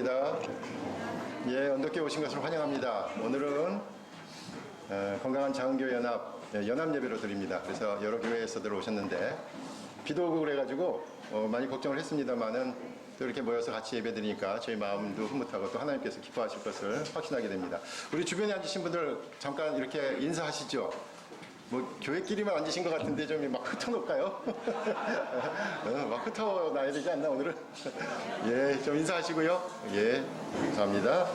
반갑습니다. 예, 언덕교회 오신 것을 환영합니다. 오늘은 건강한 자흥교회 연합 예배로 드립니다. 그래서 여러 교회에서들 오셨는데 비도 오고 그래가지고 많이 걱정을 했습니다만은 또 이렇게 모여서 같이 예배 드리니까 저희 마음도 흐뭇하고 또 하나님께서 기뻐하실 것을 확신하게 됩니다. 우리 주변에 앉으신 분들 잠깐 이렇게 인사하시죠. 뭐 교회끼리만 앉으신 것 같은데 좀 막 흩어놓을까요? 막 흩어놔야 되지 않나 오늘은? 예, 좀 인사하시고요. 예, 감사합니다.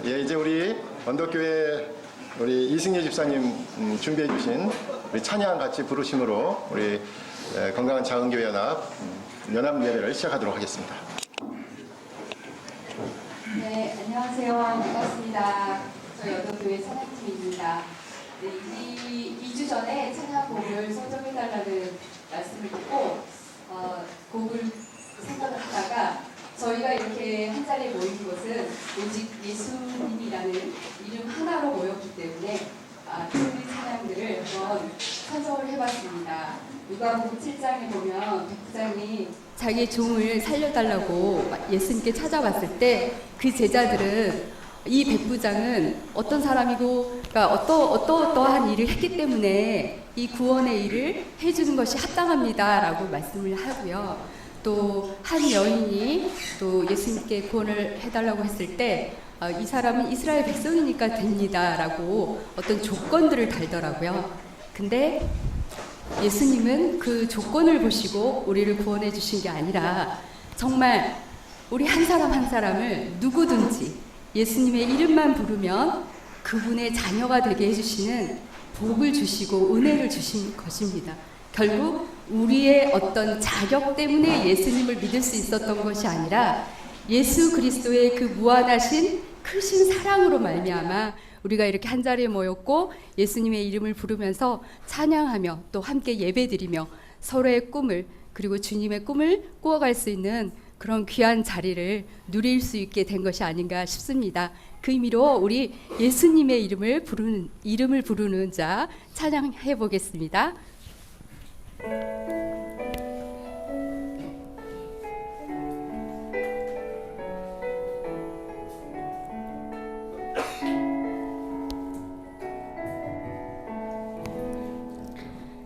예, 이제 우리 언덕교회 우리 이승재 집사님 준비해 주신 우리 찬양 같이 부르심으로 우리 건강한 자흥교회 연합 예배를 시작하도록 하겠습니다. 네, 안녕하세요. 반갑습니다. 저희 언덕교회 찬양팀입니다. 네, 2주 전에 찬양곡을 선정해달라는 말씀을 듣고 곡을 생각을 하다가 저희가 이렇게 한 자리에 모인 것은 오직 예수님이라는 이름 하나로 모였기 때문에 그 찬양들을 한번 선정을 해봤습니다. 누가복음 7장에 보면 백부장이 자기의 종을 살려달라고 예수님께 찾아왔을 때 그 제자들은 이 백부장은 어떤 사람이고, 그러니까 어떠한 일을 했기 때문에 이 구원의 일을 해주는 것이 합당합니다라고 말씀을 하고요. 또 한 여인이 또 예수님께 구원을 해달라고 했을 때 이 사람은 이스라엘 백성이니까 됩니다라고 어떤 조건들을 달더라고요. 근데 예수님은 그 조건을 보시고 우리를 구원해 주신 게 아니라 정말 우리 한 사람 한 사람을 누구든지 예수님의 이름만 부르면 그분의 자녀가 되게 해주시는 복을 주시고 은혜를 주신 것입니다. 결국 우리의 어떤 자격 때문에 예수님을 믿을 수 있었던 것이 아니라 예수 그리스도의 그 무한하신 크신 사랑으로 말미암아 우리가 이렇게 한 자리에 모였고 예수님의 이름을 부르면서 찬양하며 또 함께 예배드리며 서로의 꿈을 그리고 주님의 꿈을 꾸어갈 수 있는 그런 귀한 자리를 누릴 수 있게 된 것이 아닌가 싶습니다. 그 의미로 우리 예수님의 이름을 부르는 자 찬양해 보겠습니다.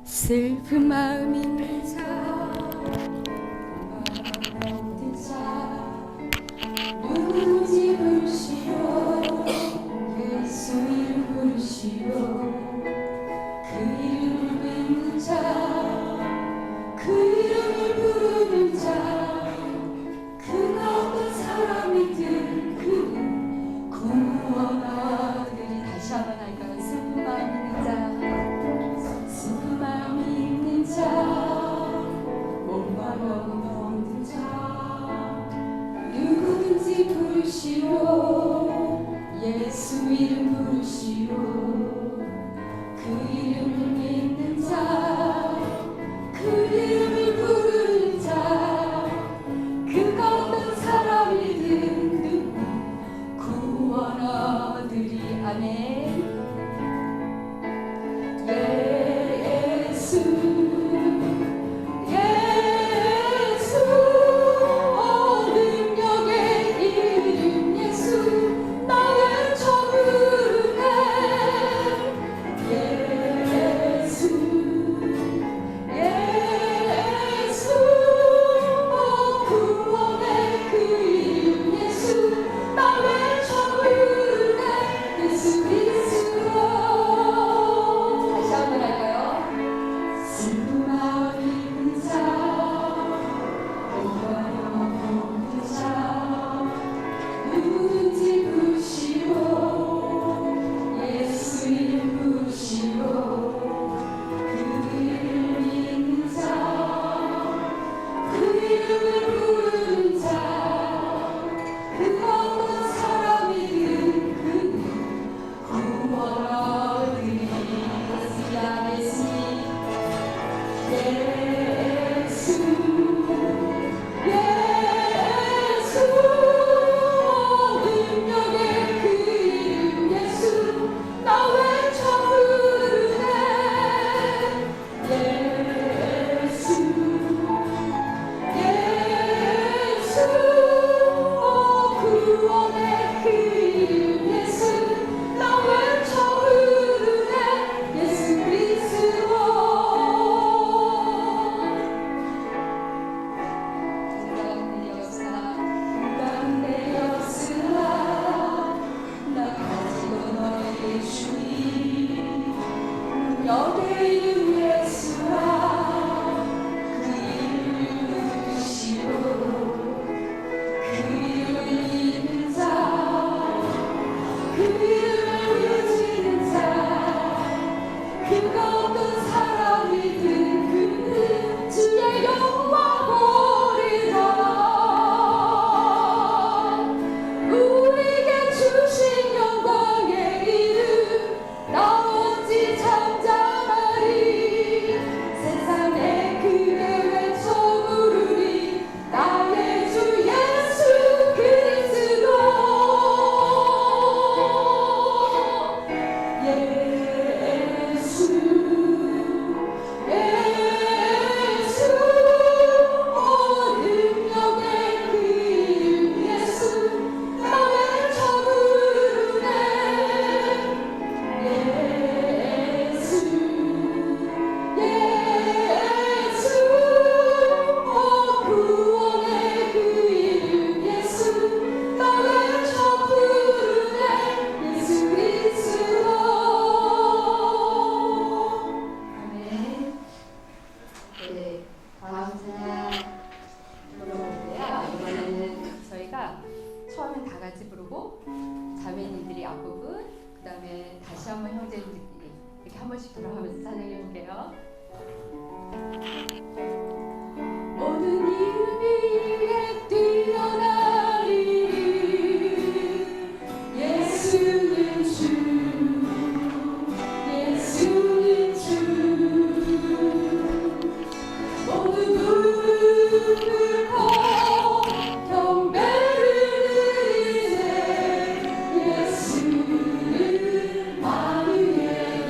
슬픈 마음 있는 자, 힘든 자, 누구든지 부르시오. 예수 이름 부르시오. 그 이름을 믿는 자, 그 이름을 부르는 자, 그가 어떤 사람이든 그는 구원하리니. 다시 한번 할까요? 슬픈 마음 있는 자, 슬픈 마음 있는 자, 목마르고 병든 자, 누구든지 부르시오. 예수 이름 부르시오. 그 이름을 믿는 자, 그 이름을 부르는 자, 그가 어떤 사람이든 구원하리니. 아멘. 한 번씩 돌아가면서 찬양해 볼게요. 모든 이름이 뛰어나리니 예수님 주 예수님 주 모든 무릎을 꿇고 경배를 드리네 예수를 마누엘.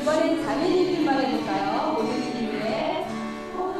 이번엔 자매님들만 해볼까요? 모든 이름에 모든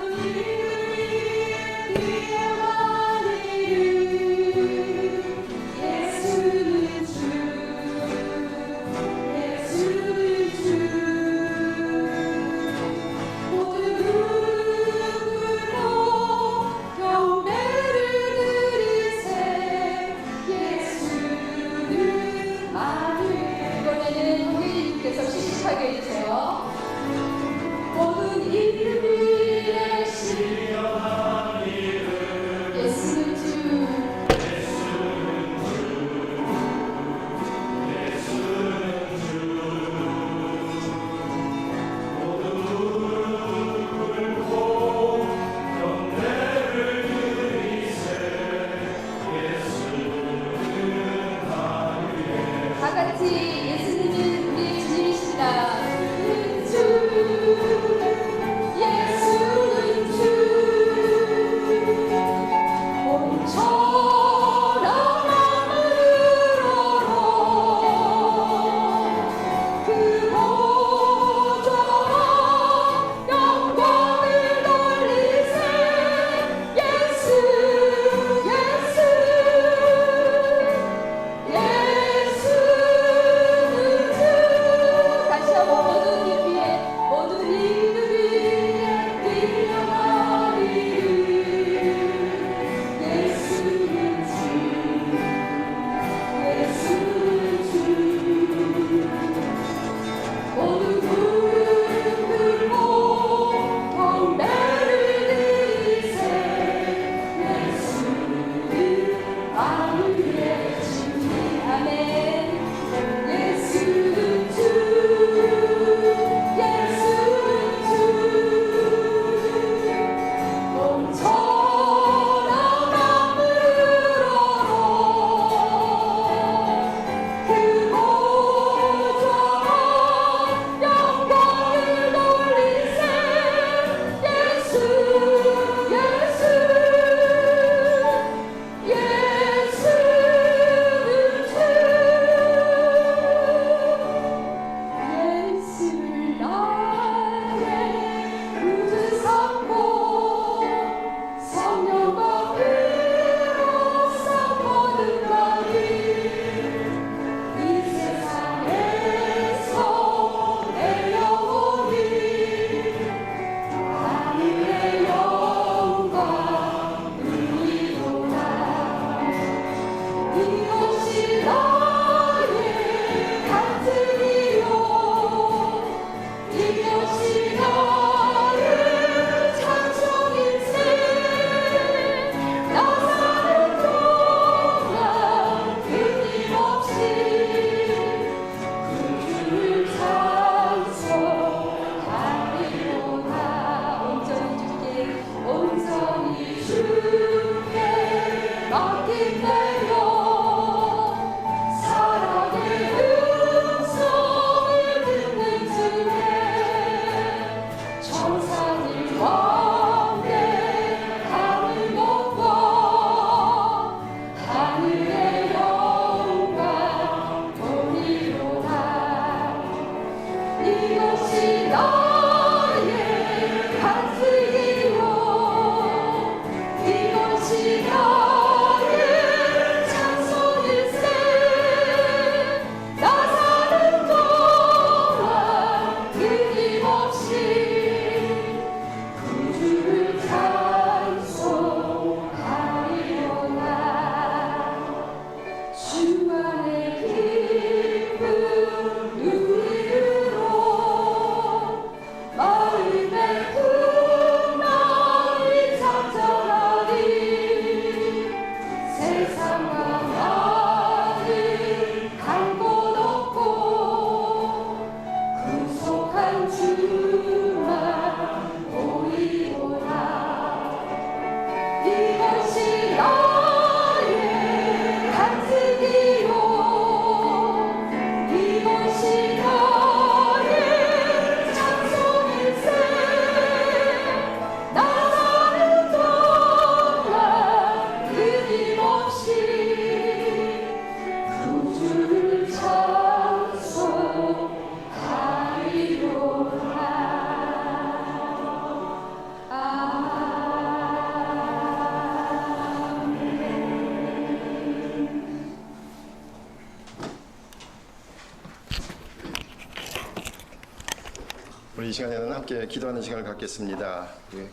이 시간에는 함께 기도하는 시간을 갖겠습니다.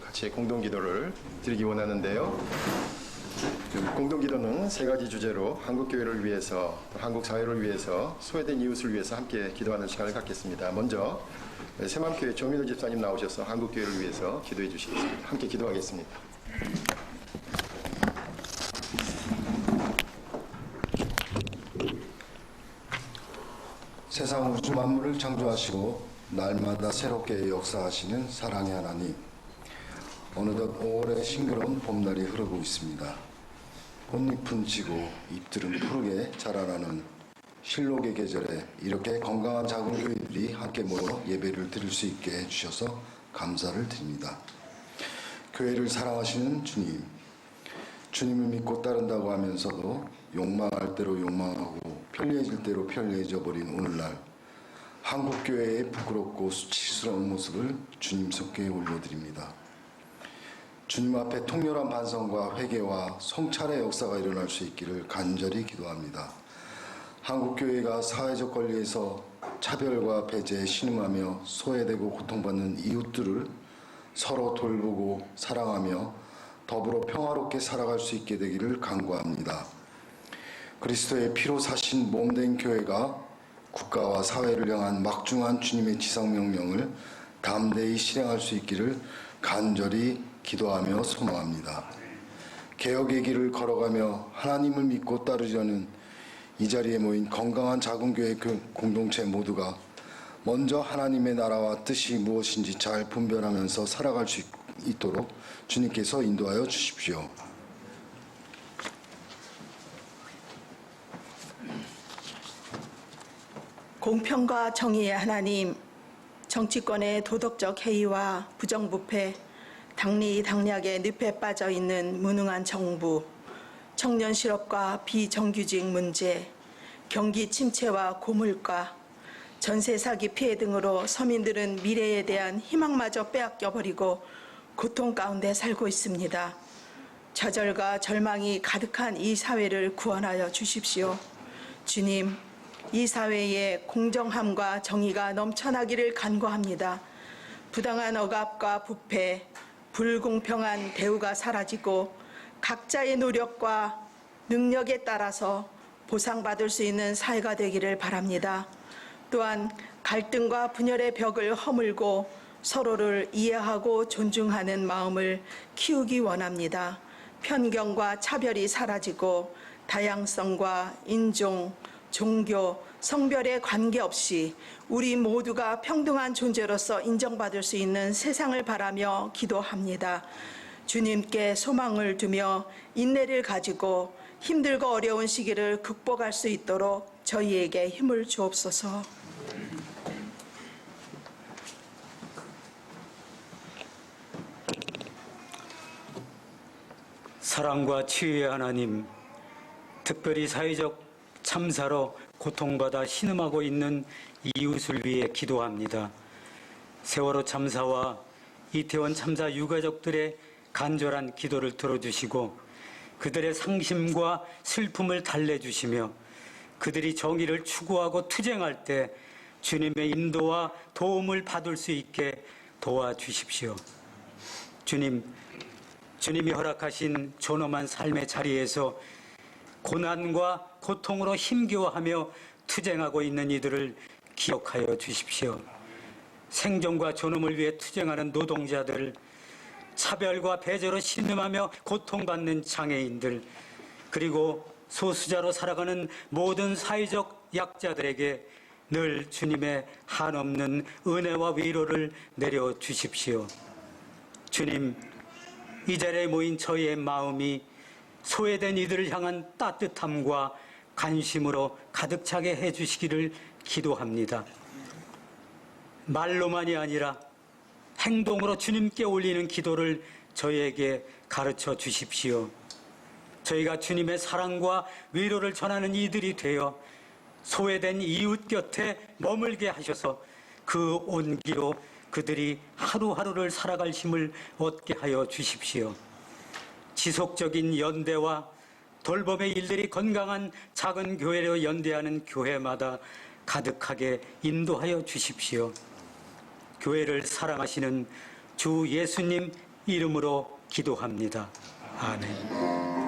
같이 공동 기도를 드리기 원하는데요. 공동 기도는 세 가지 주제로 한국 교회를 위해서, 또 한국 사회를 위해서, 소외된 이웃을 위해서 함께 기도하는 시간을 갖겠습니다. 먼저 새만교회 조민호 집사님 나오셔서 한국 교회를 위해서 기도해 주시겠습니다. 함께 기도하겠습니다. 세상 우주 만물을 창조하시고 날마다 새롭게 역사하시는 사랑의 하나님, 어느덧 5월의 싱그러운 봄날이 흐르고 있습니다. 꽃잎은 지고 잎들은 푸르게 자라나는 실록의 계절에 이렇게 건강한 작은 교회들이 함께 모여 예배를 드릴 수 있게 해주셔서 감사를 드립니다. 교회를 사랑하시는 주님, 주님을 믿고 따른다고 하면서도 욕망할 대로 욕망하고 편리해질 대로 편리해져 버린 오늘날 한국교회의 부끄럽고 수치스러운 모습을 주님 손께 올려드립니다. 주님 앞에 통렬한 반성과 회개와 성찰의 역사가 일어날 수 있기를 간절히 기도합니다. 한국교회가 사회적 권리에서 차별과 배제에 신음하며 소외되고 고통받는 이웃들을 서로 돌보고 사랑하며 더불어 평화롭게 살아갈 수 있게 되기를 간구합니다. 그리스도의 피로 사신 몸된 교회가 국가와 사회를 향한 막중한 주님의 지상명령을 담대히 실행할 수 있기를 간절히 기도하며 소망합니다. 개혁의 길을 걸어가며 하나님을 믿고 따르려는 이 자리에 모인 건강한 작은 교회 공동체 모두가 먼저 하나님의 나라와 뜻이 무엇인지 잘 분별하면서 살아갈 수 있도록 주님께서 인도하여 주십시오. 공평과 정의의 하나님, 정치권의 도덕적 해이와 부정부패, 당리당략의 늪에 빠져 있는 무능한 정부, 청년 실업과 비정규직 문제, 경기 침체와 고물가, 전세 사기 피해 등으로 서민들은 미래에 대한 희망마저 빼앗겨버리고 고통 가운데 살고 있습니다. 좌절과 절망이 가득한 이 사회를 구원하여 주십시오. 주님, 이 사회에 공정함과 정의가 넘쳐나기를 간구합니다. 부당한 억압과 부패, 불공평한 대우가 사라지고 각자의 노력과 능력에 따라서 보상받을 수 있는 사회가 되기를 바랍니다. 또한 갈등과 분열의 벽을 허물고 서로를 이해하고 존중하는 마음을 키우기 원합니다. 편견과 차별이 사라지고 다양성과 인종, 종교, 성별에 관계없이 우리 모두가 평등한 존재로서 인정받을 수 있는 세상을 바라며 기도합니다. 주님께 소망을 두며 인내를 가지고 힘들고 어려운 시기를 극복할 수 있도록 저희에게 힘을 주옵소서. 사랑과 치유의 하나님, 특별히 사회적 참사로 고통받아 신음하고 있는 이웃을 위해 기도합니다. 세월호 참사와 이태원 참사 유가족들의 간절한 기도를 들어주시고 그들의 상심과 슬픔을 달래주시며 그들이 정의를 추구하고 투쟁할 때 주님의 인도와 도움을 받을 수 있게 도와주십시오. 주님이 허락하신 존엄한 삶의 자리에서 고난과 고통으로 힘겨워하며 투쟁하고 있는 이들을 기억하여 주십시오. 생존과 존엄을 위해 투쟁하는 노동자들, 차별과 배제로 신음하며 고통받는 장애인들, 그리고 소수자로 살아가는 모든 사회적 약자들에게 늘 주님의 한없는 은혜와 위로를 내려주십시오. 주님, 이 자리에 모인 저희의 마음이 소외된 이들을 향한 따뜻함과 관심으로 가득 차게 해주시기를 기도합니다. 말로만이 아니라 행동으로 주님께 올리는 기도를 저희에게 가르쳐 주십시오. 저희가 주님의 사랑과 위로를 전하는 이들이 되어 소외된 이웃 곁에 머물게 하셔서 그 온기로 그들이 하루하루를 살아갈 힘을 얻게 하여 주십시오. 지속적인 연대와 돌봄의 일들이 건강한 작은 교회로 연대하는 교회마다 가득하게 인도하여 주십시오. 교회를 사랑하시는 주 예수님 이름으로 기도합니다. 아멘.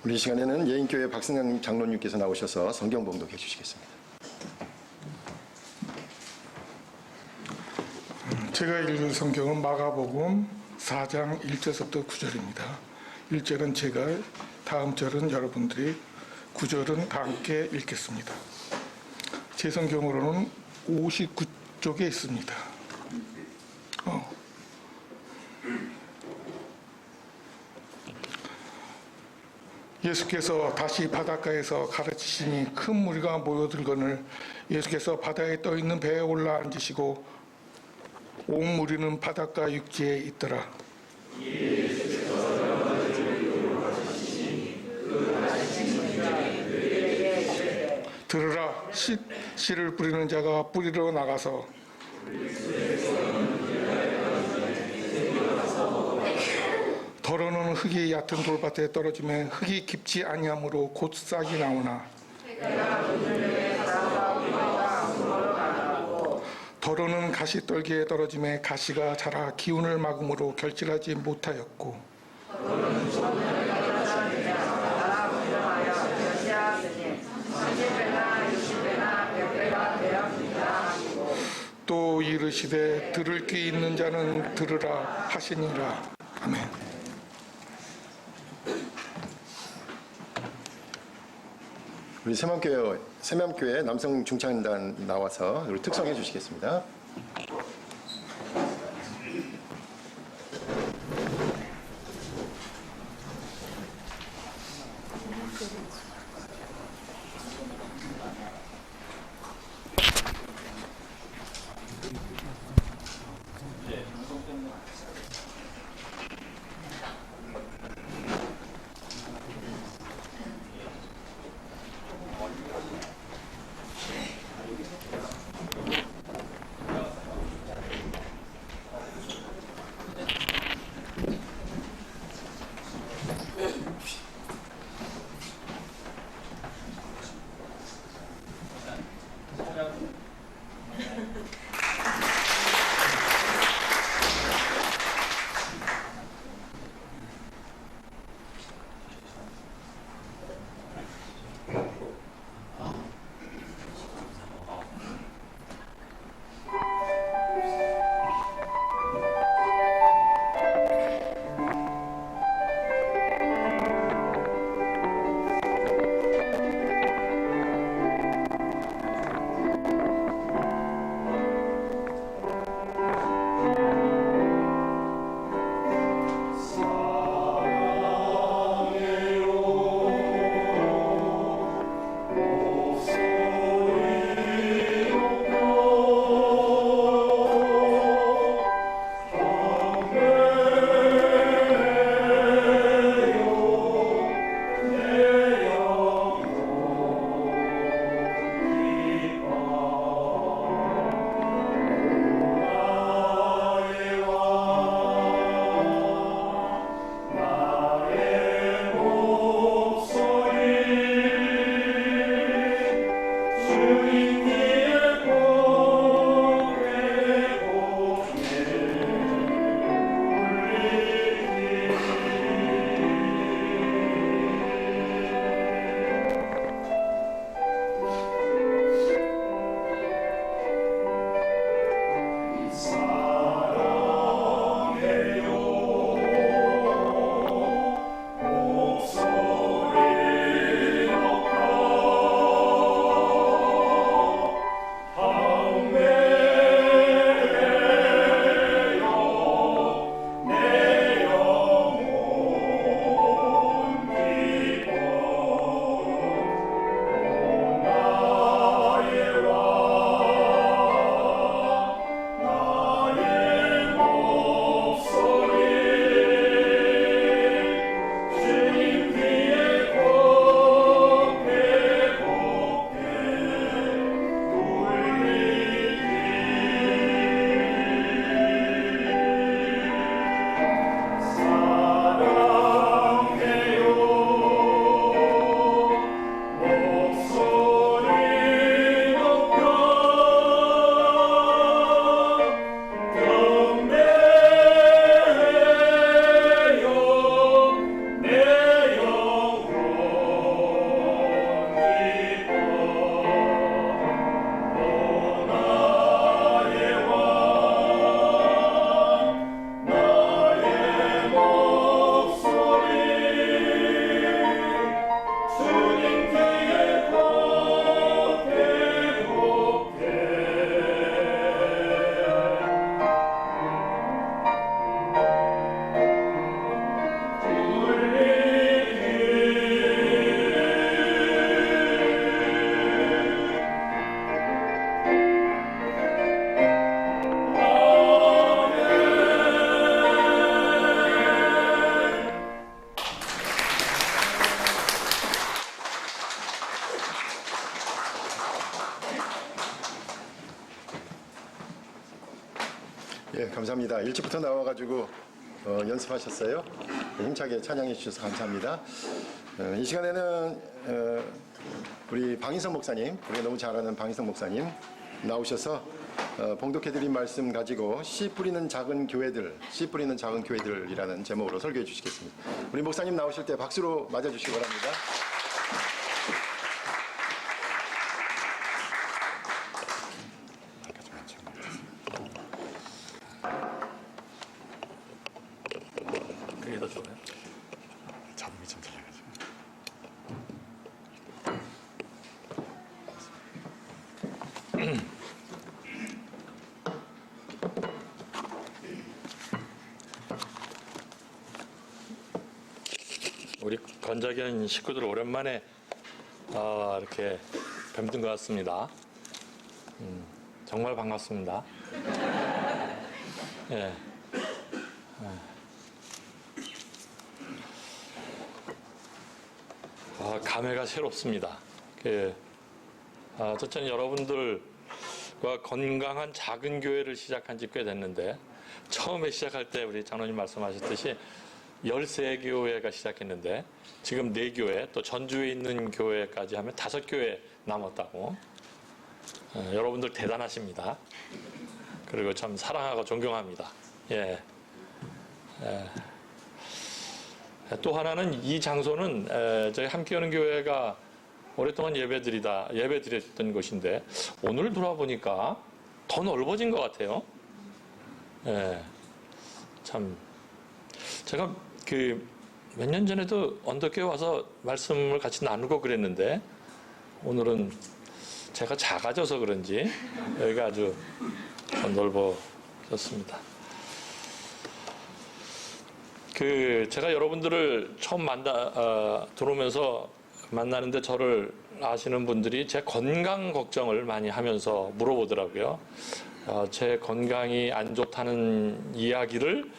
우리 시간에는 예인교회 박승영 장로님께서 나오셔서 성경 봉독해 주시겠습니다. 제가 읽은 성경은 마가복음 4장 1절부터 9절입니다. 1절은 제가, 다음 절은 여러분들이, 9절은 다 함께 읽겠습니다. 제 성경으로는 59쪽에 있습니다. 예수께서 다시 바닷가에서 가르치시니 큰 무리가 모여들거늘 예수께서 바다에 떠있는 배에 올라 앉으시고 온 무리는 바닷가 육지에 있더라. 들으라, 씨를 뿌리는 자가 뿌리러 나가서 더러는 흙이 얕은 돌밭에 떨어지면 흙이 깊지 아니하므로 곧 싹이 나오나 더러는 가시떨기에 떨어짐에 가시가 자라 기운을 막음으로 결실하지 못하였고 또 이르시되 들을 귀 있는 자는 들으라 하시니라. 아멘. 우리 새맘교회 남성 중창단 나와서 우리 특성해 주시겠습니다. 네, 감사합니다. 일찍부터 나와가지고 연습하셨어요. 힘차게 찬양해 주셔서 감사합니다. 이 시간에는 우리 방인성 목사님, 우리가 너무 잘 아는 방인성 목사님 나오셔서 봉독해드린 말씀 가지고 씨 뿌리는 작은 교회들이라는 제목으로 설교해 주시겠습니다. 우리 목사님 나오실 때 박수로 맞아주시기 바랍니다. 그게 더 좋아요. 잡음이 좀 달라가지고. 우리 건자견 식구들 오랜만에 이렇게 뵙는 것 같습니다. 정말 반갑습니다. 예. 감회가 새롭습니다. 저는 여러분들과 건강한 작은 교회를 시작한 지 꽤 됐는데, 처음에 시작할 때 우리 장로님 말씀하셨듯이 13교회가 시작했는데, 지금 4교회, 또 전주에 있는 교회까지 하면 5교회 남았다고. 여러분들 대단하십니다. 그리고 참 사랑하고 존경합니다. 예. 또 하나는 이 장소는 저희 함께하는 교회가 오랫동안 예배드렸던 곳인데 오늘 돌아보니까 더 넓어진 것 같아요. 예, 참 제가 몇 년 전에도 언덕교회 와서 말씀을 같이 나누고 그랬는데 오늘은 제가 작아져서 그런지 여기가 아주 더 넓어졌습니다. 제가 여러분들을 처음 들어오면서 만나는데 저를 아시는 분들이 제 건강 걱정을 많이 하면서 물어보더라고요. 제 건강이 안 좋다는 이야기를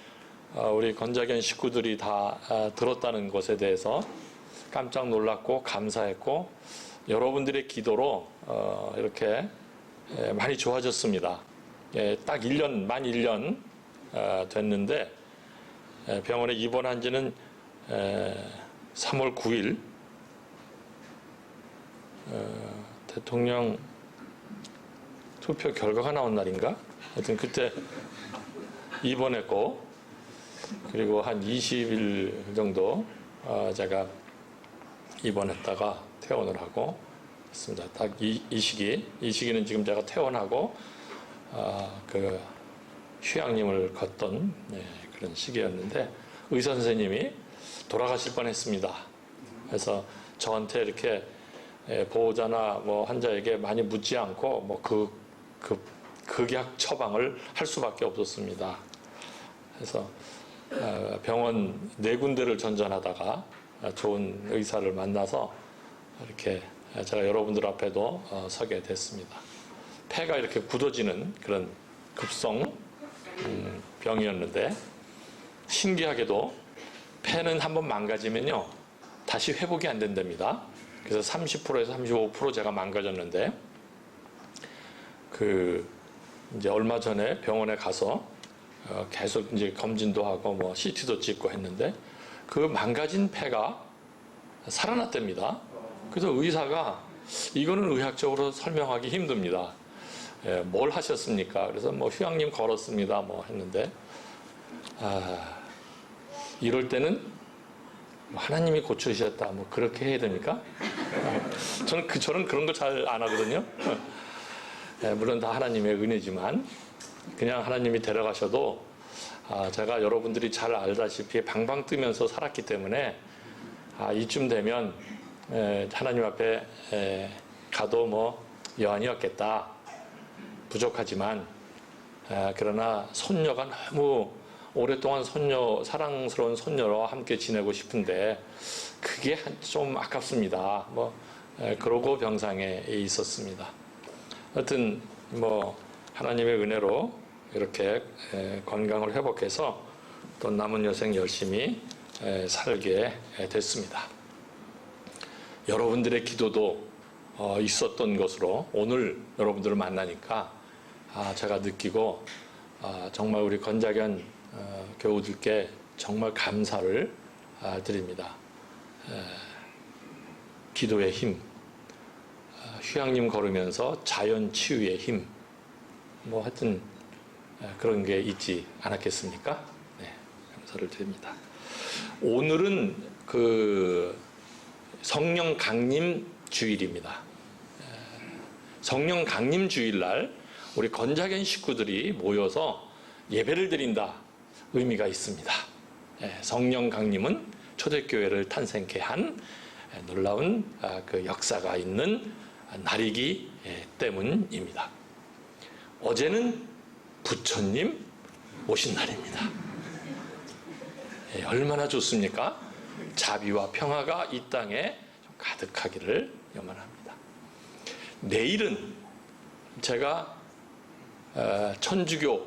우리 건자견 식구들이 다 들었다는 것에 대해서 깜짝 놀랐고 감사했고 여러분들의 기도로 이렇게 많이 좋아졌습니다. 딱 만 1년 됐는데 병원에 입원한 지는 3월 9일 대통령 투표 결과가 나온 날인가? 하여튼 그때 입원했고 그리고 한 20일 정도 제가 입원했다가 퇴원을 하고 있습니다. 딱 이 시기는 지금 제가 퇴원하고 휴양림을 걷던 그런 시기였는데 의사 선생님이 돌아가실 뻔했습니다. 그래서 저한테 이렇게 보호자나 환자에게 많이 묻지 않고 극약 처방을 할 수밖에 없었습니다. 그래서 병원 4군데를 전전하다가 좋은 의사를 만나서 이렇게 제가 여러분들 앞에도 서게 됐습니다. 폐가 이렇게 굳어지는 그런 급성 병이었는데 신기하게도 폐는 한번 망가지면요 다시 회복이 안 된답니다. 그래서 30%에서 35% 제가 망가졌는데 이제 얼마 전에 병원에 가서 계속 이제 검진도 하고 CT도 찍고 했는데 그 망가진 폐가 살아났답니다. 그래서 의사가 이거는 의학적으로 설명하기 힘듭니다. 뭘 하셨습니까? 그래서 휴양림 걸었습니다. 했는데 이럴 때는 하나님이 고쳐주셨다. 그렇게 해야 됩니까? 저는 그런 거 잘 안 하거든요. 물론 다 하나님의 은혜지만 그냥 하나님이 데려가셔도 제가 여러분들이 잘 알다시피 방방 뜨면서 살았기 때문에 이쯤 되면 하나님 앞에 가도 여한이었겠다. 부족하지만 그러나 손녀가 너무 오랫동안 사랑스러운 손녀와 함께 지내고 싶은데 그게 좀 아깝습니다. 그러고 병상에 있었습니다. 하여튼 하나님의 은혜로 이렇게 건강을 회복해서 또 남은 여생 열심히 살게 됐습니다. 여러분들의 기도도 있었던 것으로 오늘 여러분들을 만나니까 제가 느끼고 정말 우리 건자견 교우들께 정말 감사를 드립니다. 기도의 힘, 휴양림 걸으면서 자연 치유의 힘, 뭐 하여튼 그런 게 있지 않았겠습니까? 네, 감사를 드립니다. 오늘은 그 성령 강림 주일입니다. 성령 강림 주일날 우리 건자견 식구들이 모여서 예배를 드린다 의미가 있습니다. 성령 강림은 초대교회를 탄생케 한 놀라운 그 역사가 있는 날이기 때문입니다. 어제는 부처님 오신 날입니다. 얼마나 좋습니까? 자비와 평화가 이 땅에 가득하기를 염원합니다. 내일은 제가 천주교,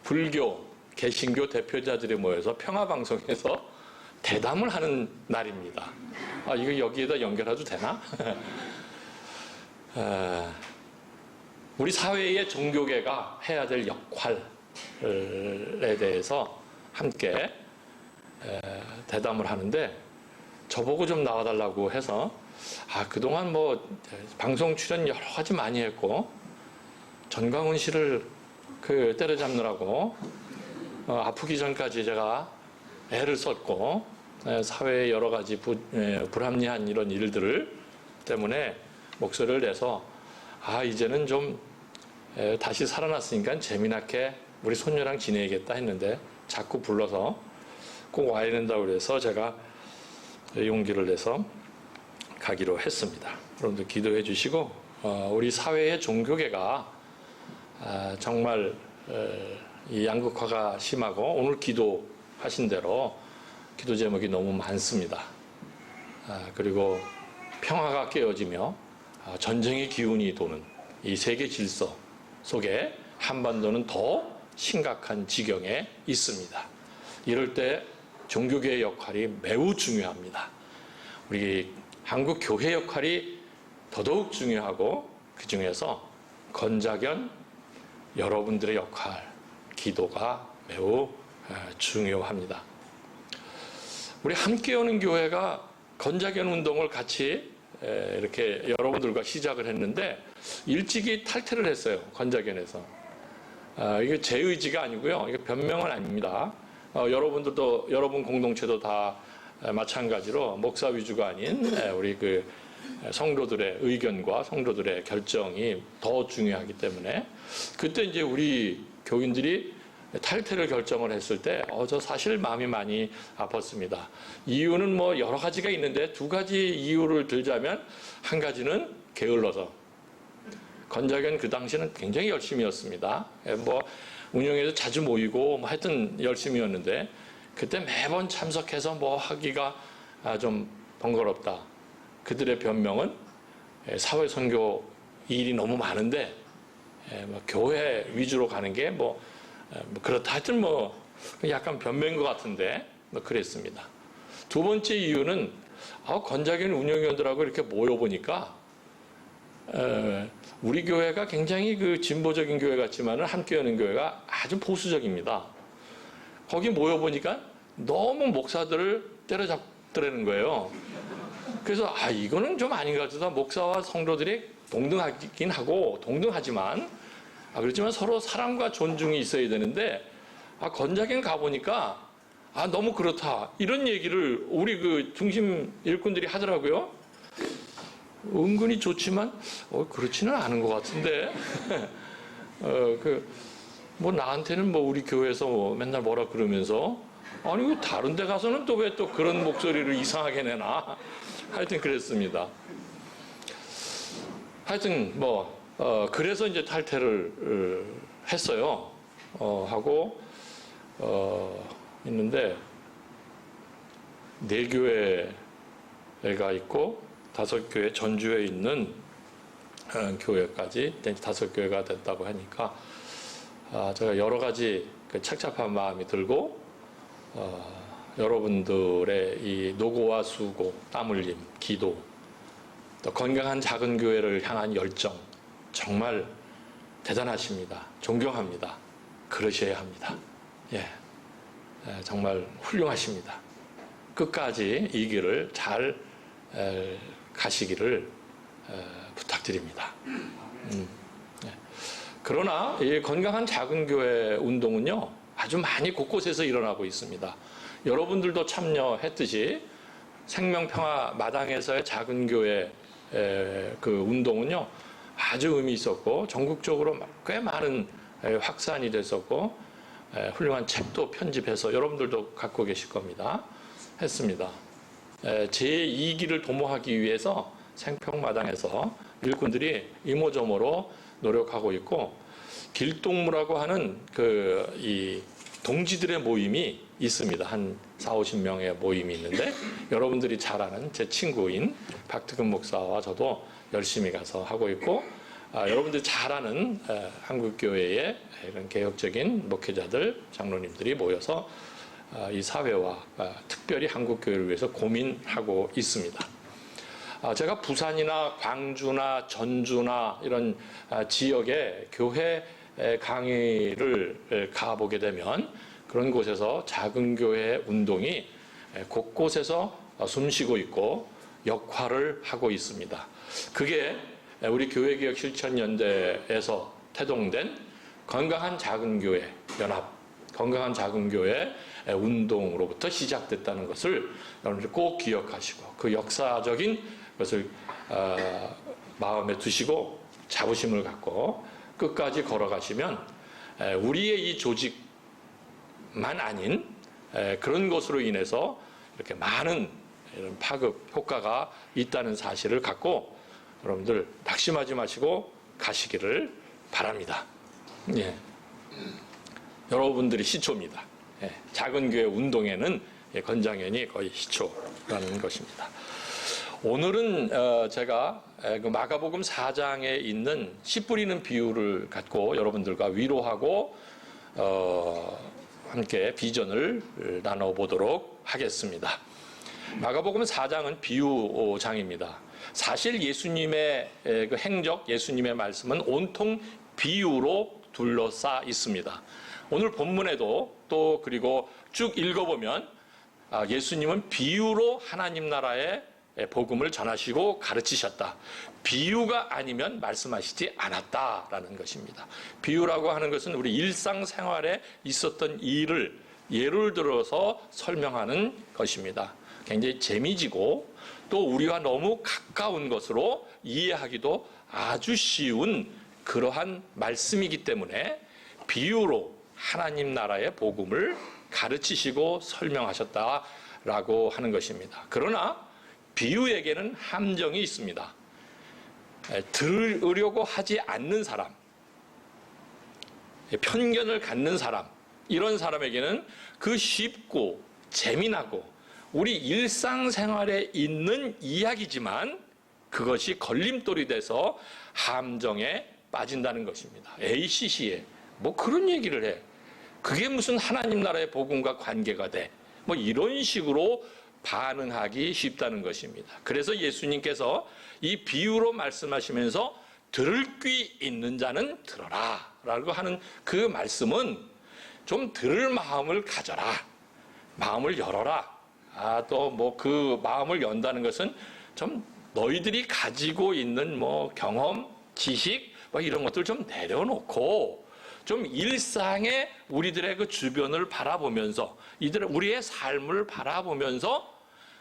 불교, 개신교 대표자들이 모여서 평화방송에서 대담을 하는 날입니다. 이거 여기에다 연결해도 되나? 우리 사회의 종교계가 해야 될 역할에 대해서 함께 대담을 하는데 저보고 좀 나와달라고 해서 그동안 뭐 방송 출연 여러 가지 많이 했고 전광훈 씨를 그 때려잡느라고 아프기 전까지 제가 애를 썼고 사회의 여러 가지 불합리한 이런 일들을 때문에 목소리를 내서 이제는 좀 다시 살아났으니까 재미나게 우리 손녀랑 지내야겠다 했는데 자꾸 불러서 꼭 와야 된다고 그래서 제가 용기를 내서 가기로 했습니다. 여러분들 기도해 주시고 우리 사회의 종교계가 정말 이 양극화가 심하고 오늘 기도하신 대로 기도 제목이 너무 많습니다. 그리고 평화가 깨어지며 전쟁의 기운이 도는 이 세계 질서 속에 한반도는 더 심각한 지경에 있습니다. 이럴 때 종교계의 역할이 매우 중요합니다. 우리 한국 교회 역할이 더더욱 중요하고 그 중에서 건자견 여러분들의 역할, 기도가 매우 중요합니다. 우리 함께 오는 교회가 건자견 운동을 같이 이렇게 여러분들과 시작을 했는데 일찍이 탈퇴를 했어요. 건자견에서. 이게 제 의지가 아니고요. 이게 변명은 아닙니다. 여러분들도 여러분 공동체도 다 마찬가지로 목사 위주가 아닌 우리 그 성도들의 의견과 성도들의 결정이 더 중요하기 때문에 그때 이제 우리 교인들이 탈퇴를 결정을 했을 때 저 사실 마음이 많이 아팠습니다. 이유는 뭐 여러 가지가 있는데 두 가지 이유를 들자면 한 가지는 게을러서 건자견 그 당시는 굉장히 열심히였습니다. 뭐 운영에서 자주 모이고 뭐 하여튼 열심히였는데 그때 매번 참석해서 뭐 하기가 좀 번거롭다. 그들의 변명은 사회 선교 일이 너무 많은데 뭐 교회 위주로 가는 게 뭐 그렇다 하여튼 뭐 약간 변명인 것 같은데 뭐 그랬습니다. 두 번째 이유는 건자견 운영위원들하고 이렇게 모여보니까 우리 교회가 굉장히 그 진보적인 교회 같지만은 함께 하는 교회가 아주 보수적입니다. 거기 모여보니까 너무 목사들을 때려잡더라는 거예요. 그래서 이거는 좀 아닌 것 같아서 목사와 성도들이 동등하긴 하고 동등하지만 그렇지만 서로 사랑과 존중이 있어야 되는데 건자견 가보니까 너무 그렇다 이런 얘기를 우리 그 중심 일꾼들이 하더라고요. 은근히 좋지만 그렇지는 않은 것 같은데 뭐 나한테는 뭐 우리 교회에서 뭐 맨날 뭐라 그러면서 아니 다른 데 가서는 또 왜 또 그런 목소리를 이상하게 내나 하여튼 그랬습니다. 하여튼 뭐 그래서 이제 탈퇴를 했어요. 하고 있는데 4교회가 있고 5교회 전주에 있는 교회까지 5교회가 됐다고 하니까 제가 여러 가지 그 착잡한 마음이 들고 여러분들의 이 노고와 수고, 땀 흘림, 기도, 또 건강한 작은 교회를 향한 열정 정말 대단하십니다. 존경합니다. 그러셔야 합니다. 예, 정말 훌륭하십니다. 끝까지 이 길을 잘 가시기를 부탁드립니다. 예. 그러나 이 건강한 작은 교회 운동은요, 아주 많이 곳곳에서 일어나고 있습니다. 여러분들도 참여했듯이 생명평화 마당에서의 작은 교회 그 운동은요, 아주 의미 있었고 전국적으로 꽤 많은 확산이 됐었고 훌륭한 책도 편집해서 여러분들도 갖고 계실 겁니다. 했습니다. 제2기를 도모하기 위해서 생평마당에서 일꾼들이 이모저모로 노력하고 있고, 길동무라고 하는 이 동지들의 모임이 있습니다. 한 40-50명의 모임이 있는데, 여러분들이 잘 아는 제 친구인 박특근 목사와 저도 열심히 가서 하고 있고, 여러분들이 잘 아는 한국교회의 이런 개혁적인 목회자들, 장로님들이 모여서 이 사회와 특별히 한국교회를 위해서 고민하고 있습니다. 제가 부산이나 광주나 전주나 이런 지역의 교회 강의를 가보게 되면 그런 곳에서 작은 교회 운동이 곳곳에서 숨쉬고 있고 역할을 하고 있습니다. 그게 우리 교회개혁 실천연대에서 태동된 건강한 작은 교회 연합, 건강한 작은 교회 운동으로부터 시작됐다는 것을 여러분들 꼭 기억하시고, 그 역사적인 것을 마음에 두시고 자부심을 갖고 끝까지 걸어가시면 우리의 이 조직만 아닌 그런 것으로 인해서 이렇게 많은 이런 파급 효과가 있다는 사실을 갖고 여러분들 낙심하지 마시고 가시기를 바랍니다. 예. 여러분들이 시초입니다. 예. 작은 교회 운동에는 건장현이 거의 시초라는 것입니다. 오늘은 제가 그 마가복음 4장에 있는 씨 뿌리는 비유를 갖고 여러분들과 위로하고 함께 비전을 나눠보도록 하겠습니다. 마가복음 4장은 비유장입니다. 사실 예수님의 그 행적, 예수님의 말씀은 온통 비유로 둘러싸 있습니다. 오늘 본문에도 또 그리고 쭉 읽어보면 예수님은 비유로 하나님 나라의 복음을 전하시고 가르치셨다. 비유가 아니면 말씀하시지 않았다라는 것입니다. 비유라고 하는 것은 우리 일상생활에 있었던 일을 예를 들어서 설명하는 것입니다. 굉장히 재미지고 또 우리와 너무 가까운 것으로 이해하기도 아주 쉬운 그러한 말씀이기 때문에 비유로 하나님 나라의 복음을 가르치시고 설명하셨다라고 하는 것입니다. 그러나 비유에게는 함정이 있습니다. 들으려고 하지 않는 사람, 편견을 갖는 사람, 이런 사람에게는 그 쉽고 재미나고 우리 일상생활에 있는 이야기지만 그것이 걸림돌이 돼서 함정에 빠진다는 것입니다. ACC에 뭐 그런 얘기를 해. 그게 무슨 하나님 나라의 복음과 관계가 돼. 뭐 이런 식으로 반응하기 쉽다는 것입니다. 그래서 예수님께서 이 비유로 말씀하시면서 들을 귀 있는 자는 들어라 라고 하는 그 말씀은 좀 들을 마음을 가져라. 마음을 열어라. 또 뭐 그 마음을 연다는 것은 좀 너희들이 가지고 있는 뭐 경험, 지식 뭐 이런 것들 좀 내려놓고 좀 일상의 우리들의 그 주변을 바라보면서 우리의 삶을 바라보면서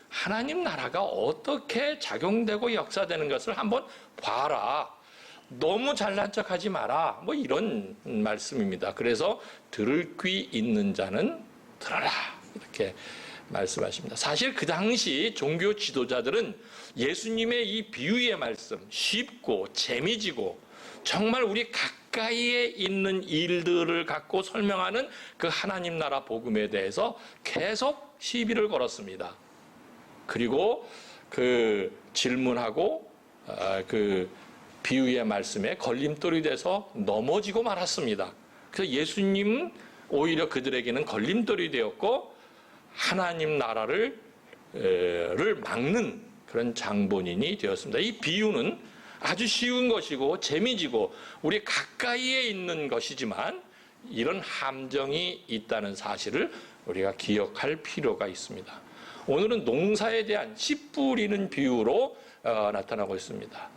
하나님 나라가 어떻게 작용되고 역사되는 것을 한번 봐라. 너무 잘난 척하지 마라. 뭐 이런 말씀입니다. 그래서 들을 귀 있는 자는 들어라. 이렇게 말씀하십니다. 사실 그 당시 종교 지도자들은 예수님의 이 비유의 말씀, 쉽고 재미지고 정말 우리 가까이에 있는 일들을 갖고 설명하는 그 하나님 나라 복음에 대해서 계속 시비를 걸었습니다. 그리고 그 질문하고 그 비유의 말씀에 걸림돌이 돼서 넘어지고 말았습니다. 그래서 예수님 오히려 그들에게는 걸림돌이 되었고 하나님 나라를 막는 그런 장본인이 되었습니다. 이 비유는 아주 쉬운 것이고 재미지고 우리 가까이에 있는 것이지만 이런 함정이 있다는 사실을 우리가 기억할 필요가 있습니다. 오늘은 농사에 대한 씨 뿌리는 비유로 나타나고 있습니다.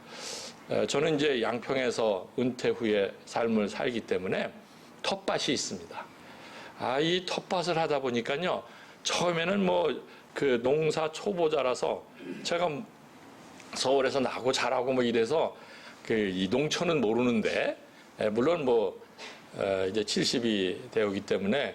저는 이제 양평에서 은퇴 후에 삶을 살기 때문에 텃밭이 있습니다. 이 텃밭을 하다 보니까요, 처음에는 뭐 그 농사 초보자라서 제가 서울에서 나고 자라고 뭐 이래서 이 농촌은 모르는데, 물론 뭐 이제 70이 되었기 때문에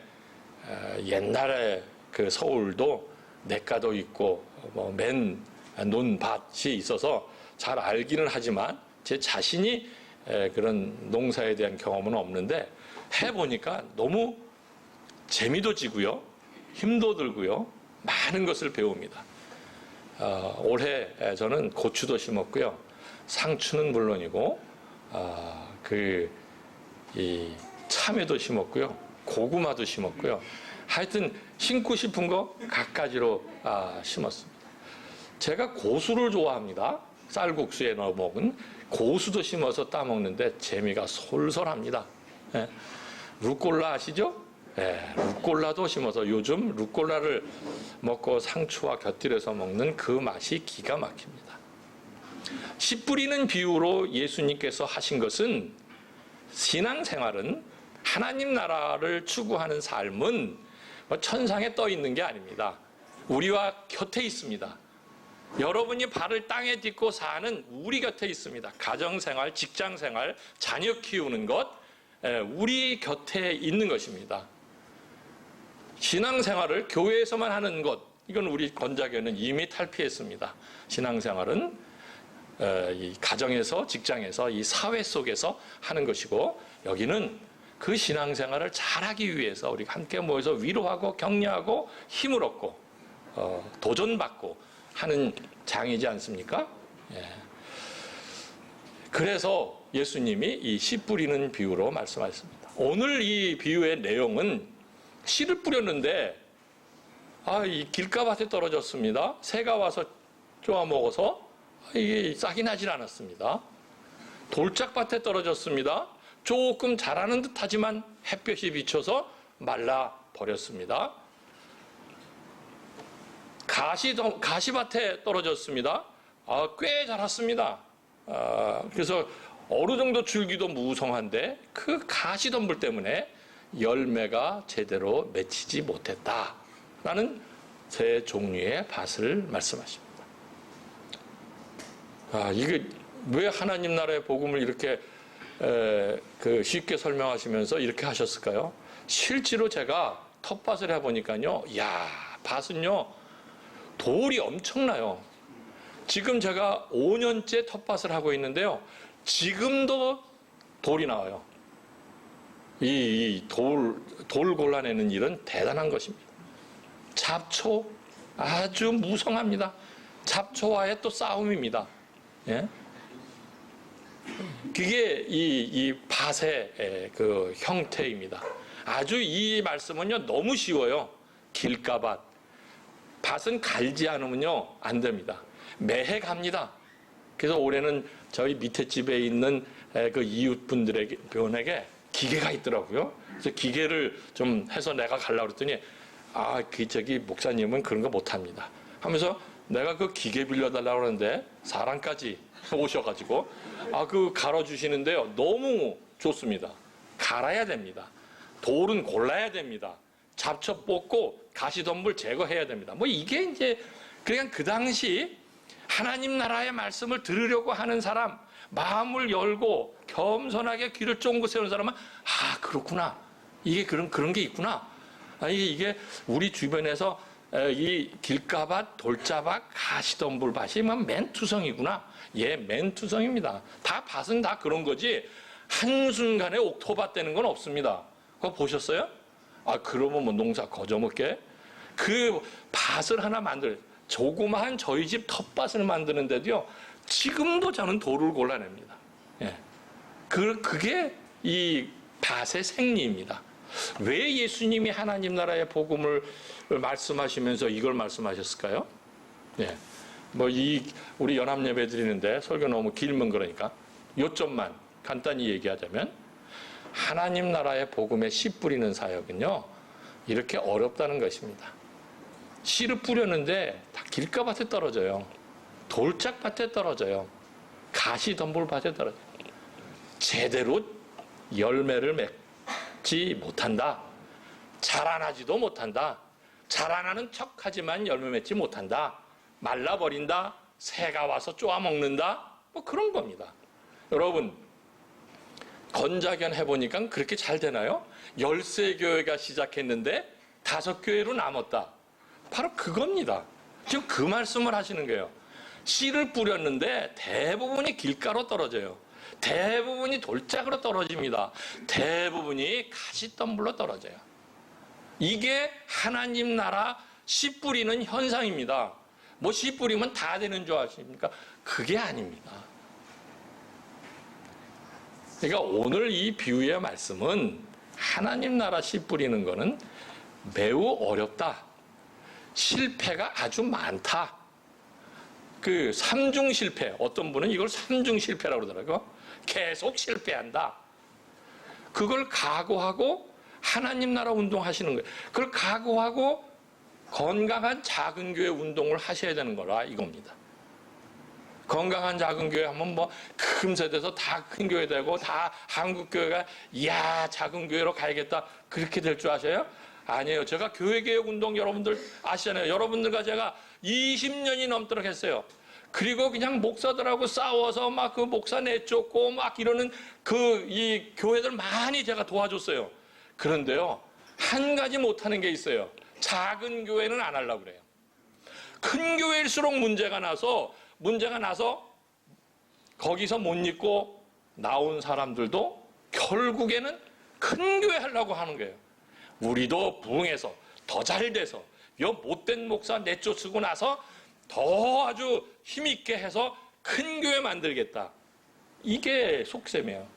옛날에 그 서울도 냇가도 있고 뭐 맨 논밭이 있어서 잘 알기는 하지만 제 자신이 그런 농사에 대한 경험은 없는데, 해보니까 너무 재미도 지고요, 힘도 들고요, 많은 것을 배웁니다. 올해 저는 고추도 심었고요, 상추는 물론이고 이 참외도 심었고요, 고구마도 심었고요. 하여튼 심고 싶은 거 갖가지로 심었습니다. 제가 고수를 좋아합니다. 쌀국수에 넣어 먹은 고수도 심어서 따먹는데 재미가 솔솔합니다. 예. 루꼴라 아시죠? 예, 루꼴라도 심어서 요즘 루꼴라를 먹고 상추와 곁들여서 먹는 그 맛이 기가 막힙니다. 씨 뿌리는 비유로 예수님께서 하신 것은, 신앙생활은, 하나님 나라를 추구하는 삶은 천상에 떠 있는 게 아닙니다. 우리와 곁에 있습니다. 여러분이 발을 땅에 딛고 사는 우리 곁에 있습니다. 가정생활, 직장생활, 자녀 키우는 것, 우리 곁에 있는 것입니다. 신앙생활을 교회에서만 하는 것, 이건 우리 권자교는 이미 탈피했습니다. 신앙생활은 이 가정에서, 직장에서, 이 사회 속에서 하는 것이고, 여기는 그 신앙생활을 잘하기 위해서 우리가 함께 모여서 위로하고 격려하고 힘을 얻고 도전받고 하는 장이지 않습니까? 예. 그래서 예수님이 이 씨 뿌리는 비유로 말씀하셨습니다. 오늘 이 비유의 내용은 씨를 뿌렸는데 이 길가밭에 떨어졌습니다. 새가 와서 쪼아 먹어서 이게 싹이 나질 않았습니다. 돌짝밭에 떨어졌습니다. 조금 자라는 듯하지만 햇볕이 비쳐서 말라 버렸습니다. 가시밭에 떨어졌습니다. 꽤 자랐습니다. 그래서 어느 정도 줄기도 무성한데 그 가시덤불 때문에 열매가 제대로 맺히지 못했다라는 세 종류의 밭을 말씀하십니다. 이게 왜 하나님 나라의 복음을 이렇게 쉽게 설명하시면서 이렇게 하셨을까요? 실제로 제가 텃밭을 해보니까요, 밭은요, 돌이 엄청나요. 지금 제가 5년째 텃밭을 하고 있는데요, 지금도 돌이 나와요. 이 돌 골라내는 일은 대단한 것입니다. 잡초 아주 무성합니다. 잡초와의 또 싸움입니다. 예? 그게 이 밭의 그 형태입니다. 아주 이 말씀은요, 너무 쉬워요. 길가밭. 밭은 갈지 않으면요, 안 됩니다. 매해 갑니다. 그래서 올해는 저희 밑에 집에 있는 그 이웃분들에게 기계가 있더라고요. 그래서 기계를 좀 해서 내가 가려고 그랬더니, 저기 목사님은 그런 거 못합니다 하면서 내가 그 기계 빌려달라고 하는데 사람까지 오셔가지고 그 갈아주시는데요, 너무 좋습니다. 갈아야 됩니다. 돌은 골라야 됩니다. 잡초 뽑고 가시덤불 제거해야 됩니다. 뭐 이게 이제 그냥 그 당시 하나님 나라의 말씀을 들으려고 하는 사람, 마음을 열고 겸손하게 귀를 쫑긋 세우는 사람은 그렇구나, 이게 그런 게 있구나, 이게 우리 주변에서 이 길가밭, 돌자밭, 가시덤불밭이 맨투성이구나. 맨투성입니다. 다 밭은 다 그런 거지 한순간에 옥토밭 되는 건 없습니다. 그거 보셨어요? 그러면 뭐 농사 거저먹게? 그 밭을 하나 조그마한 저희 집 텃밭을 만드는데도요, 지금도 저는 돌을 골라냅니다. 그게 이 밭의 생리입니다. 왜 예수님이 하나님 나라의 복음을 말씀하시면서 이걸 말씀하셨을까요? 우리 연합예배 드리는데 설교 너무 길면 그러니까 요점만 간단히 얘기하자면, 하나님 나라의 복음에 씨 뿌리는 사역은요, 이렇게 어렵다는 것입니다. 씨를 뿌렸는데 다 길가밭에 떨어져요. 돌짝밭에 떨어져요. 가시덤불밭에 떨어져요. 제대로 열매를 맺지 못한다. 자라나지도 못한다. 자라나는 척하지만 열매 맺지 못한다. 말라버린다. 새가 와서 쪼아먹는다. 뭐 그런 겁니다. 여러분, 건자견 해보니까 그렇게 잘 되나요? 13교회가 시작했는데 5교회로 남았다. 바로 그겁니다. 지금 그 말씀을 하시는 거예요. 씨를 뿌렸는데 대부분이 길가로 떨어져요. 대부분이 돌짝으로 떨어집니다. 대부분이 가시덤불로 떨어져요. 이게 하나님 나라 씨 뿌리는 현상입니다. 뭐 씨 뿌리면 다 되는 줄 아십니까? 그게 아닙니다. 그러니까 오늘 이 비유의 말씀은 하나님 나라 씨 뿌리는 거는 매우 어렵다. 실패가 아주 많다. 그 삼중 실패, 어떤 분은 이걸 삼중 실패라고 그러더라고요. 계속 실패한다. 그걸 각오하고 하나님 나라 운동하시는 거예요. 그걸 각오하고 건강한 작은 교회 운동을 하셔야 되는 거라 이겁니다. 건강한 작은 교회 하면 뭐 금세 돼서 다 큰 교회 되고 다 한국 교회가 이야 작은 교회로 가야겠다 그렇게 될 줄 아세요? 아니에요. 제가 교회개혁 운동 여러분들 아시잖아요. 여러분들과 제가 20년이 넘도록 했어요. 그리고 그냥 목사들하고 싸워서 막 그 목사 내쫓고 막 이러는 이 교회들 많이 제가 도와줬어요. 그런데요, 한 가지 못하는 게 있어요. 작은 교회는 안 하려고 그래요. 큰 교회일수록 문제가 나서 거기서 못 잊고 나온 사람들도 결국에는 큰 교회 하려고 하는 거예요. 우리도 부흥해서 더 잘 돼서 요 못된 목사 내쫓고 나서 더 아주 힘있게 해서 큰 교회 만들겠다. 이게 속셈이에요.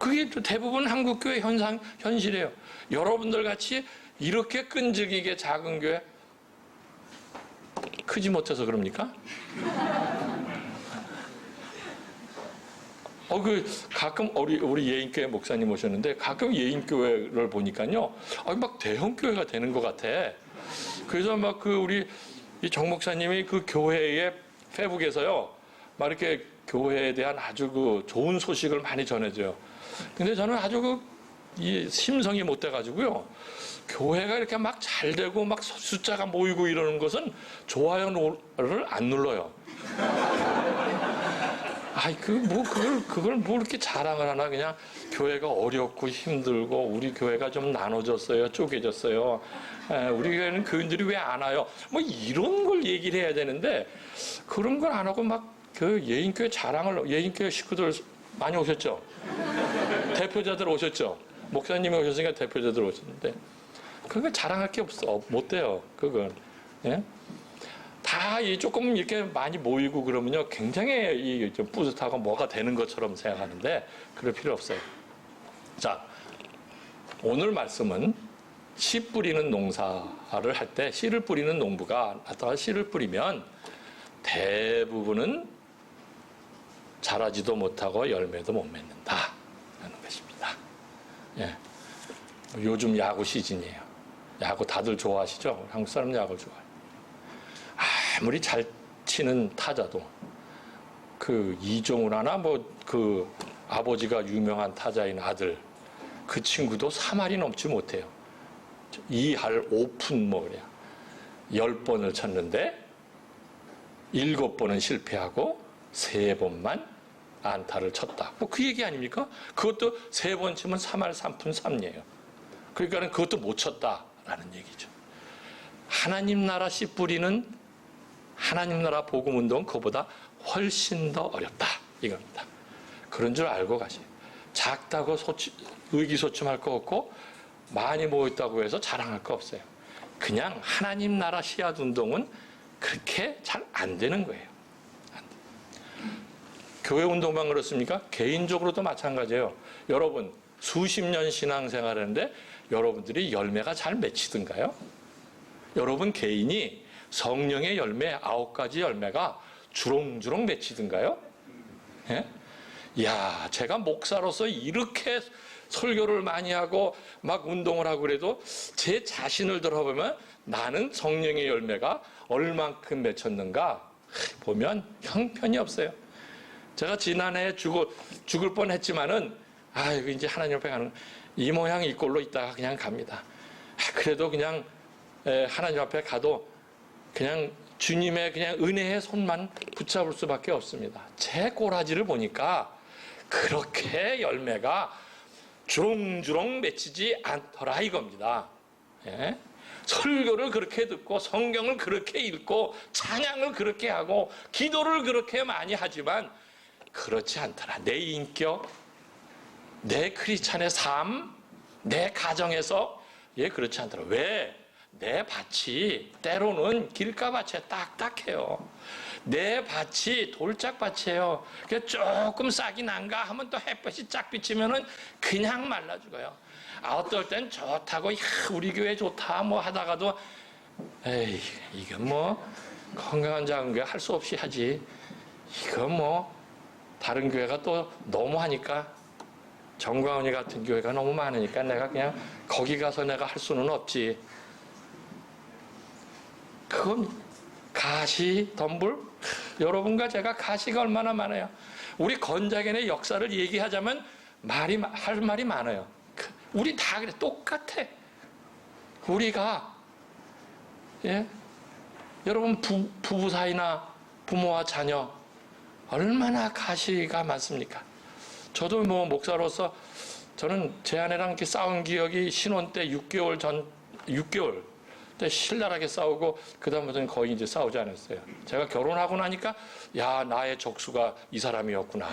그게 또 대부분 한국교회 현실이에요. 여러분들 같이 이렇게 끈질기게 작은 교회 크지 못해서 그럽니까? 가끔 우리 예인교회 목사님 오셨는데 가끔 예인교회를 보니까요, 막 대형교회가 되는 것 같아. 그래서 막 우리 이 정 목사님이 그 교회의 페북에서요, 막 이렇게 교회에 대한 아주 좋은 소식을 많이 전해줘요. 근데 저는 아주 이 심성이 못 돼가지고요, 교회가 이렇게 막 잘 되고 막 숫자가 모이고 이러는 것은 좋아요를 안 눌러요. 그걸 뭐 이렇게 자랑을 하나. 그냥 교회가 어렵고 힘들고 우리 교회가 좀 나눠졌어요. 쪼개졌어요. 우리 교회는 교인들이 왜 안 와요? 뭐 이런 걸 얘기를 해야 되는데 그런 걸 안 하고 막 그 예인교회 자랑을, 예인교회 식구들 많이 오셨죠? 대표자들 오셨죠? 목사님이 오셨으니까 대표자들 오셨는데 그거 자랑할 게 없어. 못 돼요. 그건. 예? 다 조금 이렇게 많이 모이고 그러면요, 굉장히 좀 뿌듯하고 뭐가 되는 것처럼 생각하는데 그럴 필요 없어요. 자, 오늘 말씀은 씨 뿌리는 농사를 할 때 씨를 뿌리는 농부가 나타나 씨를 뿌리면 대부분은 자라지도 못하고 열매도 못 맺는다 라는 것입니다. 예. 요즘 야구 시즌이에요. 야구 다들 좋아하시죠? 한국 사람 야구를 좋아해요. 아무리 잘 치는 타자도 이종훈 하나 아버지가 유명한 타자인 아들 그 친구도 3할이 넘지 못해요. 2할 5푼 그래요. 10번을 쳤는데 7번은 실패하고 3번만 안타를 쳤다. 그 얘기 아닙니까? 그것도 3번 치면 3할 3푼 3리예요. 그러니까 그것도 못 쳤다라는 얘기죠. 하나님 나라 씨 뿌리는 하나님 나라 복음 운동은 그보다 훨씬 더 어렵다 이겁니다. 그런 줄 알고 가세요. 작다고 의기소침할 거 없고 많이 모였다고 해서 자랑할 거 없어요. 그냥 하나님 나라 씨앗 운동은 그렇게 잘 안 되는 거예요. 교회 운동만 그렇습니까? 개인적으로도 마찬가지예요. 여러분 수십 년 신앙생활하는데 여러분들이 열매가 잘 맺히던가요? 여러분 개인이 성령의 열매 9가지 열매가 주렁주렁 맺히던가요? 예? 야, 제가 목사로서 이렇게 설교를 많이 하고 막 운동을 하고 그래도 제 자신을 돌아보면 나는 성령의 열매가 얼만큼 맺혔는가 보면 형편이 없어요. 제가 지난해 죽을 뻔했지만은 이거 이제 하나님 앞에 가는 이 모양 이 꼴로 있다가 그냥 갑니다. 그래도 그냥 하나님 앞에 가도 그냥 주님의 그냥 은혜의 손만 붙잡을 수밖에 없습니다. 제 꼬라지를 보니까 그렇게 열매가 주렁주렁 맺히지 않더라 이겁니다. 예? 설교를 그렇게 듣고 성경을 그렇게 읽고 찬양을 그렇게 하고 기도를 그렇게 많이 하지만 그렇지 않더라. 내 인격, 내 크리스찬의 삶, 내 가정에서 그렇지 않더라. 왜? 내 밭이 때로는 길가밭에 딱딱해요. 내 밭이 돌짝밭이에요. 조금 싹이 난가 하면 또 햇볕이 쫙 비치면은 그냥 말라 죽어요. 어떨 땐 좋다고, 우리 교회 좋다 뭐 하다가도 이건 뭐 건강한 작은 교회 할 수 없이 하지. 이건 뭐 다른 교회가 또 너무 하니까 정광훈이 같은 교회가 너무 많으니까 내가 그냥 거기 가서 내가 할 수는 없지. 그건 가시, 덤불? 여러분과 제가 가시가 얼마나 많아요. 우리 건자견의 역사를 얘기하자면 할 말이 많아요. 우리 다 그래, 똑같아. 우리가, 여러분 부부 사이나 부모와 자녀, 얼마나 가시가 많습니까? 저도 뭐 목사로서 저는 제 아내랑 이렇게 싸운 기억이 신혼 때 6개월 때 신랄하게 싸우고 그다음부터는 거의 이제 싸우지 않았어요. 제가 결혼하고 나니까 나의 적수가 이 사람이었구나.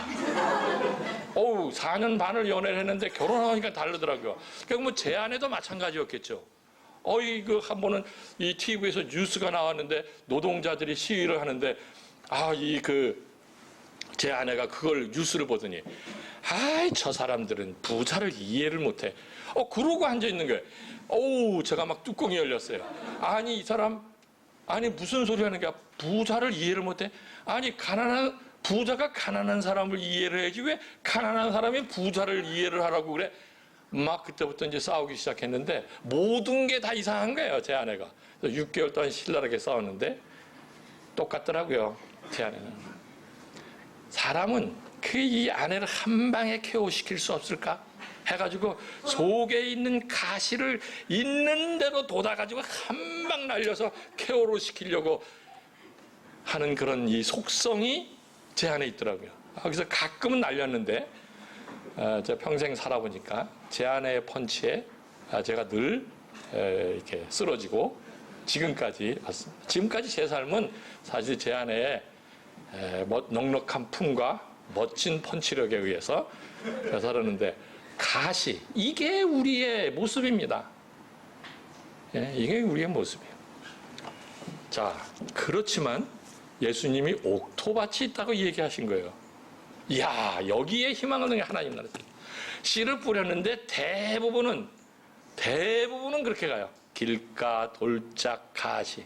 4년 반을 연애를 했는데 결혼하니까 다르더라고요. 그러니까 뭐 제 아내도 마찬가지였겠죠. 한 번은 이 TV에서 뉴스가 나왔는데 노동자들이 시위를 하는데 제 아내가 그걸 뉴스를 보더니 저 사람들은 부자를 이해를 못해. 그러고 앉아 있는 거예요. 제가 막 뚜껑이 열렸어요. 이 사람, 무슨 소리 하는 거야? 부자를 이해를 못해? 부자가 가난한 사람을 이해를 해야지 왜 가난한 사람이 부자를 이해를 하라고 그래? 막 그때부터 이제 싸우기 시작했는데 모든 게 다 이상한 거예요, 제 아내가. 6개월 동안 신랄하게 싸웠는데 똑같더라고요, 제 아내는. 사람은 이 아내를 한 방에 KO 시킬 수 없을까? 해가지고 속에 있는 가시를 있는 대로 돋아가지고 한 방 날려서 KO로 시키려고 하는 그런 이 속성이 제 안에 있더라고요. 그래서 가끔은 날렸는데 제가 평생 살아보니까 제 아내의 펀치에 제가 늘 이렇게 쓰러지고 지금까지 왔습니다. 지금까지 제 삶은 사실 제 아내의 넉넉한 품과 멋진 펀치력에 의해서 살았는데 가시, 이게 우리의 모습입니다. 이게 우리의 모습이에요. 자, 그렇지만 예수님이 옥토밭이 있다고 얘기하신 거예요. 여기에 희망을 넣은 게 하나님 나라. 씨를 뿌렸는데 대부분은 그렇게 가요. 길가, 돌짝, 가시.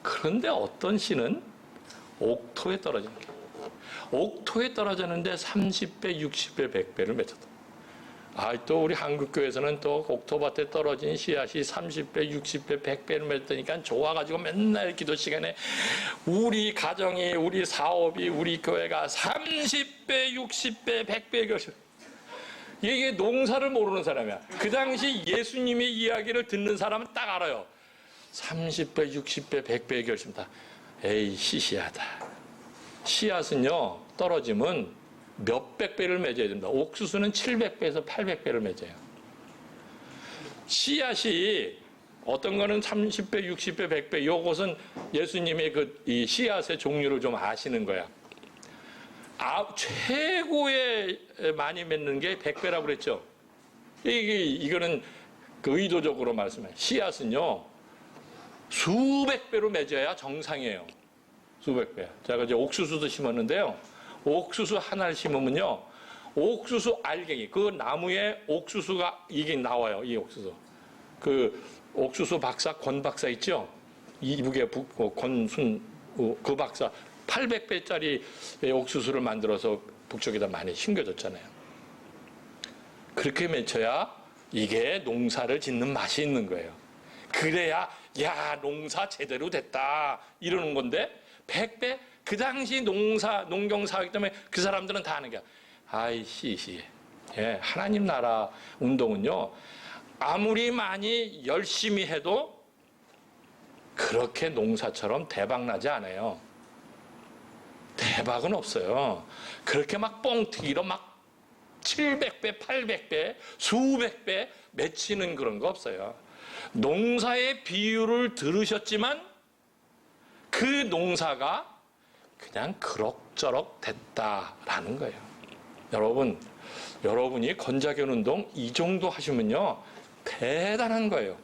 그런데 어떤 씨는 옥토에 떨어지는 거예요. 옥토에 떨어졌는데 30배, 60배, 100배를 맺혔다. 또 우리 한국교회에서는 또 옥토밭에 떨어진 씨앗이 30배, 60배, 100배를 맺으니까 좋아가지고 맨날 기도 시간에 우리 가정이, 우리 사업이, 우리 교회가 30배, 60배, 100배 결실. 이게 농사를 모르는 사람이야. 그 당시 예수님의 이야기를 듣는 사람은 딱 알아요. 30배, 60배, 100배의 결심이다. 시시하다. 씨앗은요, 떨어지면 몇백 배를 맺어야 됩니다. 옥수수는 700배에서 800배를 맺어요. 씨앗이 어떤 거는 30배, 60배, 100배. 요것은 예수님의 이 씨앗의 종류를 좀 아시는 거야. 최고의 많이 맺는 게 100배라고 그랬죠. 이거는 의도적으로 말씀해요. 씨앗은요, 수백 배로 맺어야 정상이에요. 수백 배. 제가 이제 옥수수도 심었는데요. 옥수수 하나를 심으면요, 옥수수 알갱이, 그 나무에 옥수수가 이게 나와요. 이 옥수수. 옥수수 박사, 권 박사 있죠? 이북의 권순, 그 박사. 800배짜리 옥수수를 만들어서 북쪽에다 많이 심겨줬잖아요. 그렇게 맺혀야 이게 농사를 짓는 맛이 있는 거예요. 그래야 야 농사 제대로 됐다 이러는 건데 100배 그 당시 농경사하기 때문에 그 사람들은 다 아는 거야. 아이씨 예, 하나님 나라 운동은요 아무리 많이 열심히 해도 그렇게 농사처럼 대박 나지 않아요. 대박은 없어요. 그렇게 막 뻥튀기로 막 700배, 800배, 수백 배 맺히는 그런 거 없어요. 농사의 비유를 들으셨지만 그 농사가 그냥 그럭저럭 됐다라는 거예요. 여러분이 건자견 운동 이 정도 하시면요 대단한 거예요.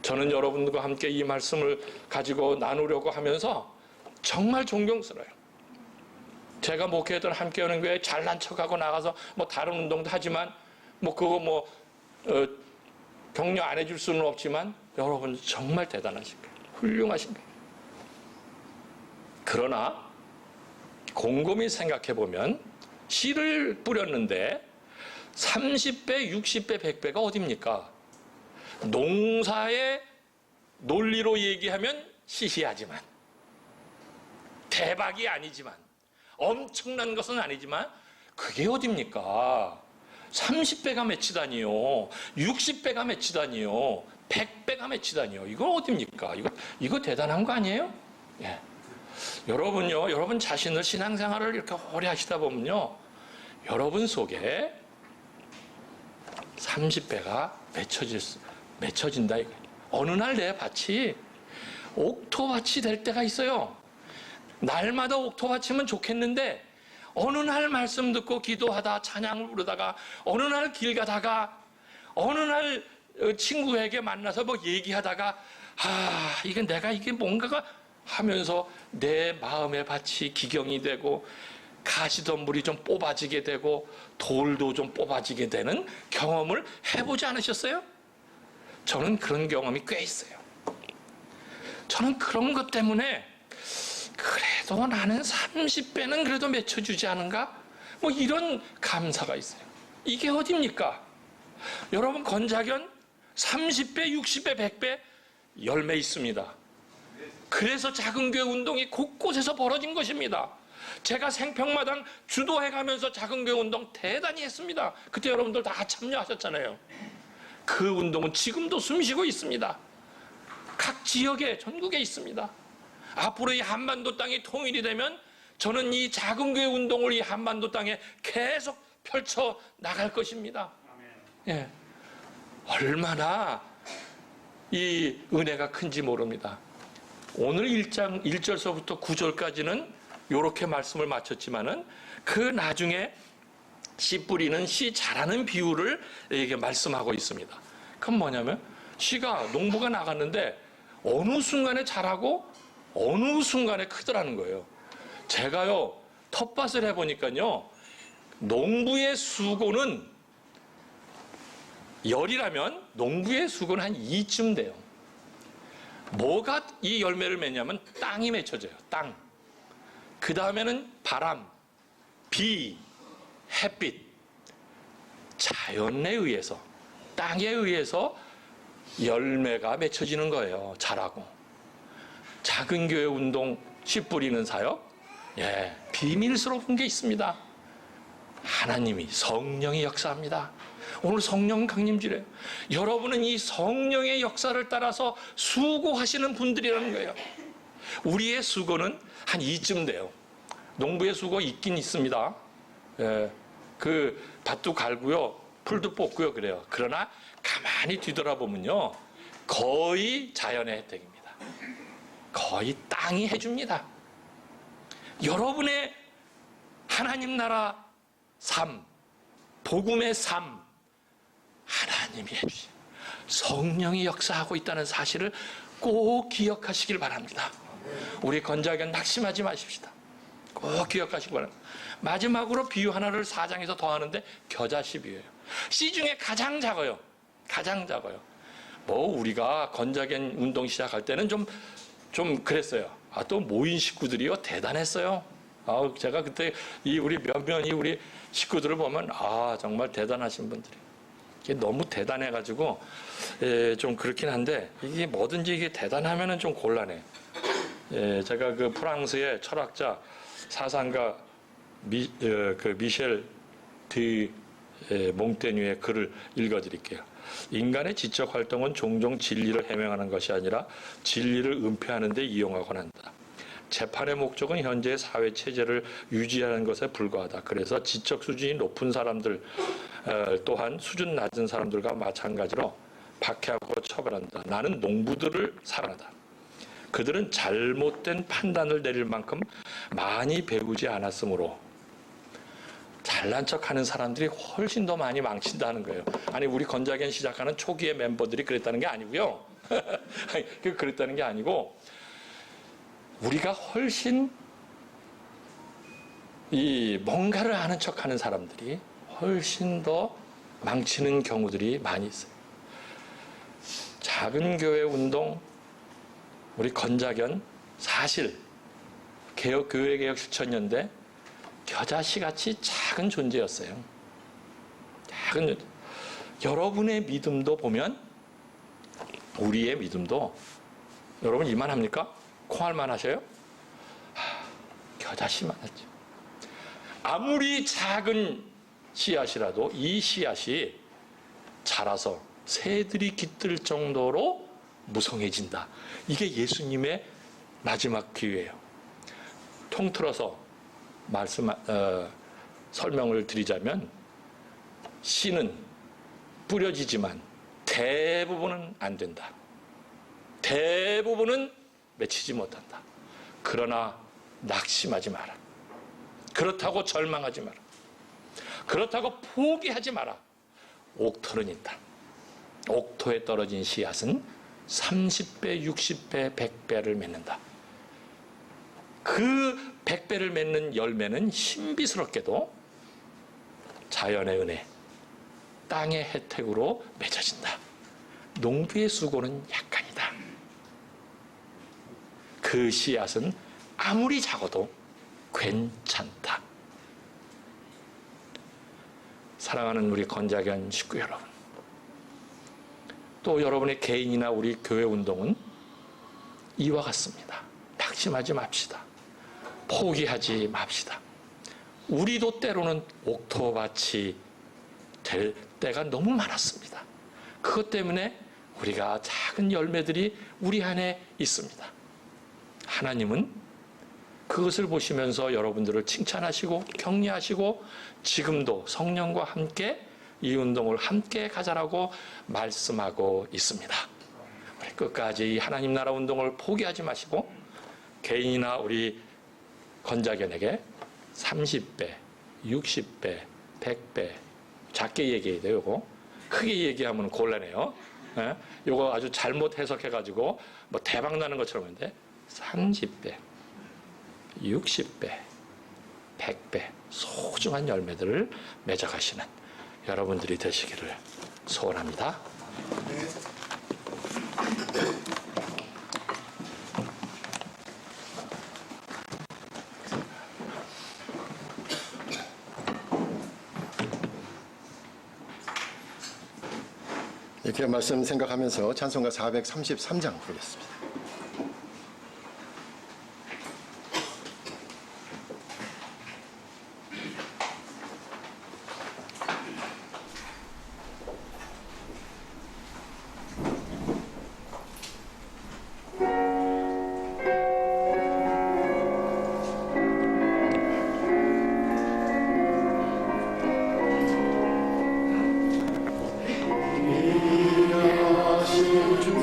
저는 여러분들과 함께 이 말씀을 가지고 나누려고 하면서 정말 존경스러워요. 제가 목회했던 함께하는 교회 잘난 척하고 나가서 뭐 다른 운동도 하지만 뭐 그거 격려 안 해줄 수는 없지만 여러분 정말 대단하신 거예요. 훌륭하신 거예요. 그러나 곰곰이 생각해 보면 씨를 뿌렸는데 30배, 60배, 100배가 어딥니까? 농사의 논리로 얘기하면 시시하지만 대박이 아니지만 엄청난 것은 아니지만 그게 어딥니까? 30배가 맺히다니요. 60배가 맺히다니요. 100배가 맺히다니요. 이거 어딥니까? 이거 대단한 거 아니에요? 예. 여러분요. 여러분 자신을 신앙생활을 이렇게 오래 하시다 보면요. 여러분 속에 30배가 맺혀진다. 어느 날 내 밭이 옥토밭이 될 때가 있어요. 날마다 옥토밭이면 좋겠는데 어느 날 말씀 듣고 기도하다 찬양을 부르다가 어느 날 길 가다가 어느 날 친구에게 만나서 뭐 얘기하다가 이게 뭔가가 하면서 내 마음의 밭이 기경이 되고 가시덤불이 좀 뽑아지게 되고 돌도 좀 뽑아지게 되는 경험을 해보지 않으셨어요? 저는 그런 경험이 꽤 있어요. 저는 그런 것 때문에 그래도 나는 30배는 그래도 맺혀주지 않은가? 뭐 이런 감사가 있어요. 이게 어딥니까? 여러분 건자견 30배, 60배, 100배 열매 있습니다. 그래서 작은 교회 운동이 곳곳에서 벌어진 것입니다. 제가 생평마당 주도해가면서 작은 교회 운동 대단히 했습니다. 그때 여러분들 다 참여하셨잖아요. 그 운동은 지금도 숨쉬고 있습니다. 각 지역에 전국에 있습니다. 앞으로 이 한반도 땅이 통일이 되면 저는 이 작은 교회 운동을 이 한반도 땅에 계속 펼쳐 나갈 것입니다. 예. 얼마나 이 은혜가 큰지 모릅니다. 오늘 1절서부터 9절까지는 이렇게 말씀을 마쳤지만은 그 나중에 씨 뿌리는 씨 자라는 비유를 이게 말씀하고 있습니다. 그건 뭐냐면 씨가 농부가 나갔는데 어느 순간에 자라고 어느 순간에 크더라는 거예요. 제가요 텃밭을 해보니까요 농부의 수고는 열이라면 농부의 수고는 한 2쯤 돼요. 뭐가 이 열매를 맺냐면 땅이 맺혀져요. 땅. 그 다음에는 바람, 비, 햇빛, 자연에 의해서 땅에 의해서 열매가 맺혀지는 거예요. 자라고. 작은 교회 운동 씨 뿌리는 사역, 비밀스러운 게 있습니다. 하나님이 성령이 역사합니다. 오늘 성령 강림주래요. 여러분은 이 성령의 역사를 따라서 수고하시는 분들이라는 거예요. 우리의 수고는 한 2쯤 돼요. 농부의 수고 있긴 있습니다. 그 밭도 갈고요, 풀도 뽑고요, 그래요. 그러나 가만히 뒤돌아보면요, 거의 자연의 혜택입니다. 거의 땅이 해줍니다. 여러분의 하나님 나라 삶, 복음의 삶, 하나님이 해주신 성령이 역사하고 있다는 사실을 꼭 기억하시길 바랍니다. 우리 건자견 낙심하지 마십시다. 꼭 기억하시기 바랍니다. 마지막으로 비유 하나를 4장에서 더하는데 겨자씨 비유예요. 씨 중에 가장 작아요. 가장 작아요. 뭐 우리가 건자견 운동 시작할 때는 좀 그랬어요. 또 모인 식구들이요 대단했어요. 제가 그때 이 우리 몇몇이 우리 식구들을 보면 정말 대단하신 분들이. 이게 너무 대단해가지고 좀 그렇긴 한데 이게 뭐든지 이게 대단하면은 좀 곤란해. 제가 그 프랑스의 철학자 사상가 미셸 드 몽테뉴의 글을 읽어드릴게요. 인간의 지적 활동은 종종 진리를 해명하는 것이 아니라 진리를 은폐하는 데 이용하곤 한다. 재판의 목적은 현재의 사회 체제를 유지하는 것에 불과하다. 그래서 지적 수준이 높은 사람들 또한 수준 낮은 사람들과 마찬가지로 박해하고 처벌한다. 나는 농부들을 사랑한다. 그들은 잘못된 판단을 내릴 만큼 많이 배우지 않았으므로 잘난 척하는 사람들이 훨씬 더 많이 망친다는 거예요. 아니 우리 건자견 시작하는 초기의 멤버들이 그랬다는 게 아니고요. 그랬다는 게 아니고 우리가 훨씬 이 뭔가를 아는 척하는 사람들이 훨씬 더 망치는 경우들이 많이 있어요. 작은 교회 운동, 우리 건자견 사실 교회 개혁 실천연대 겨자씨 같이 작은 존재였어요. 작은 여러분의 믿음도 보면 우리의 믿음도 여러분 이만합니까? 콩알만 하셔요? 겨자씨만 하죠. 아무리 작은 씨앗이라도 이 씨앗이 자라서 새들이 깃들 정도로 무성해진다. 이게 예수님의 마지막 기회예요. 통틀어서 설명을 드리자면 씨는 뿌려지지만 대부분은 안 된다. 대부분은 맺히지 못한다. 그러나 낙심하지 마라. 그렇다고 절망하지 마라. 그렇다고 포기하지 마라. 옥토는 있다. 옥토에 떨어진 씨앗은 30배, 60배, 100배를 맺는다. 그 100배를 맺는 열매는 신비스럽게도 자연의 은혜, 땅의 혜택으로 맺어진다. 농부의 수고는 약간이다. 그 씨앗은 아무리 작아도 괜찮다. 사랑하는 우리 건자견 식구 여러분, 또 여러분의 개인이나 우리 교회 운동은 이와 같습니다. 낙심하지 맙시다. 포기하지 맙시다. 우리도 때로는 옥토밭이 될 때가 너무 많았습니다. 그것 때문에 우리가 작은 열매들이 우리 안에 있습니다. 하나님은 그것을 보시면서 여러분들을 칭찬하시고 격려하시고 지금도 성령과 함께 이 운동을 함께 가자라고 말씀하고 있습니다. 우리 끝까지 이 하나님 나라 운동을 포기하지 마시고 개인이나 우리 건자견에게 30배, 60배, 100배 작게 얘기해야 돼요. 요거 크게 얘기하면 곤란해요. 요거 아주 잘못 해석해가지고 뭐 대박 나는 것처럼 했는데 30배, 60배, 100배 소중한 열매들을 맺어가시는 여러분들이 되시기를 소원합니다. 이렇게 말씀 생각하면서 찬송가 433장 부르겠습니다. 주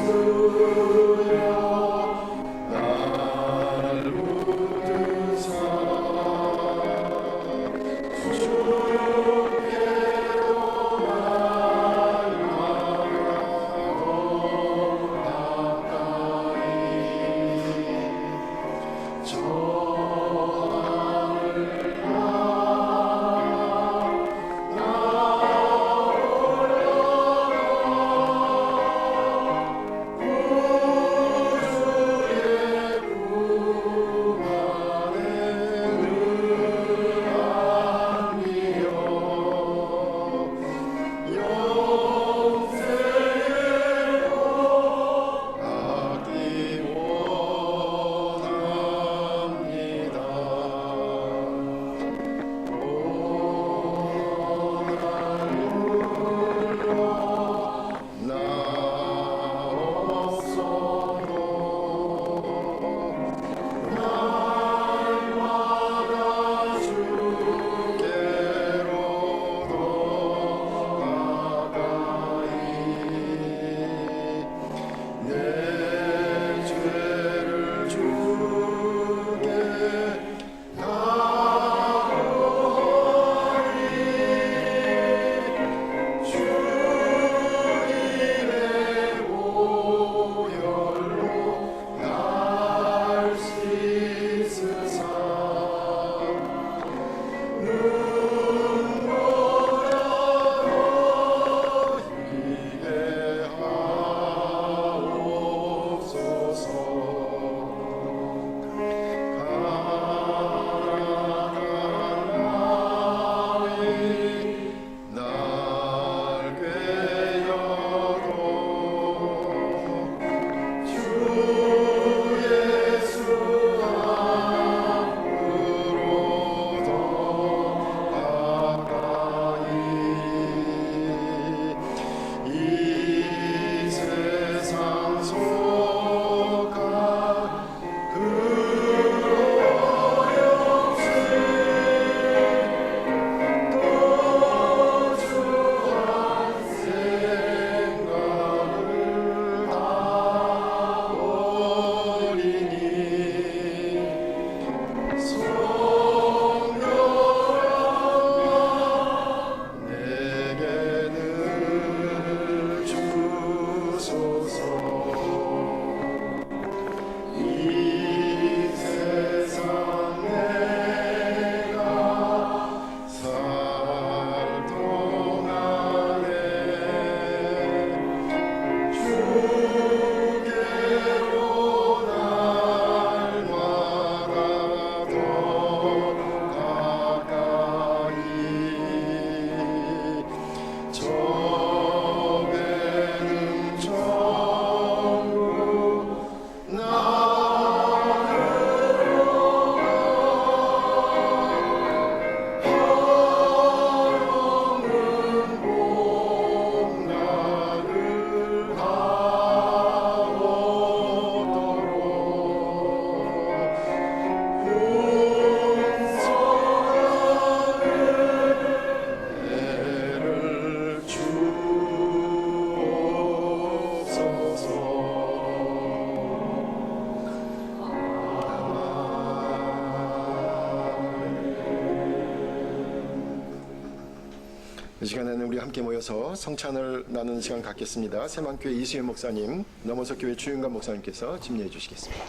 이 시간에는 우리 함께 모여서 성찬을 나누는 시간 갖겠습니다. 새만교회 이수연 목사님, 넘어서 교회 주윤관 목사님께서 집례해 주시겠습니다.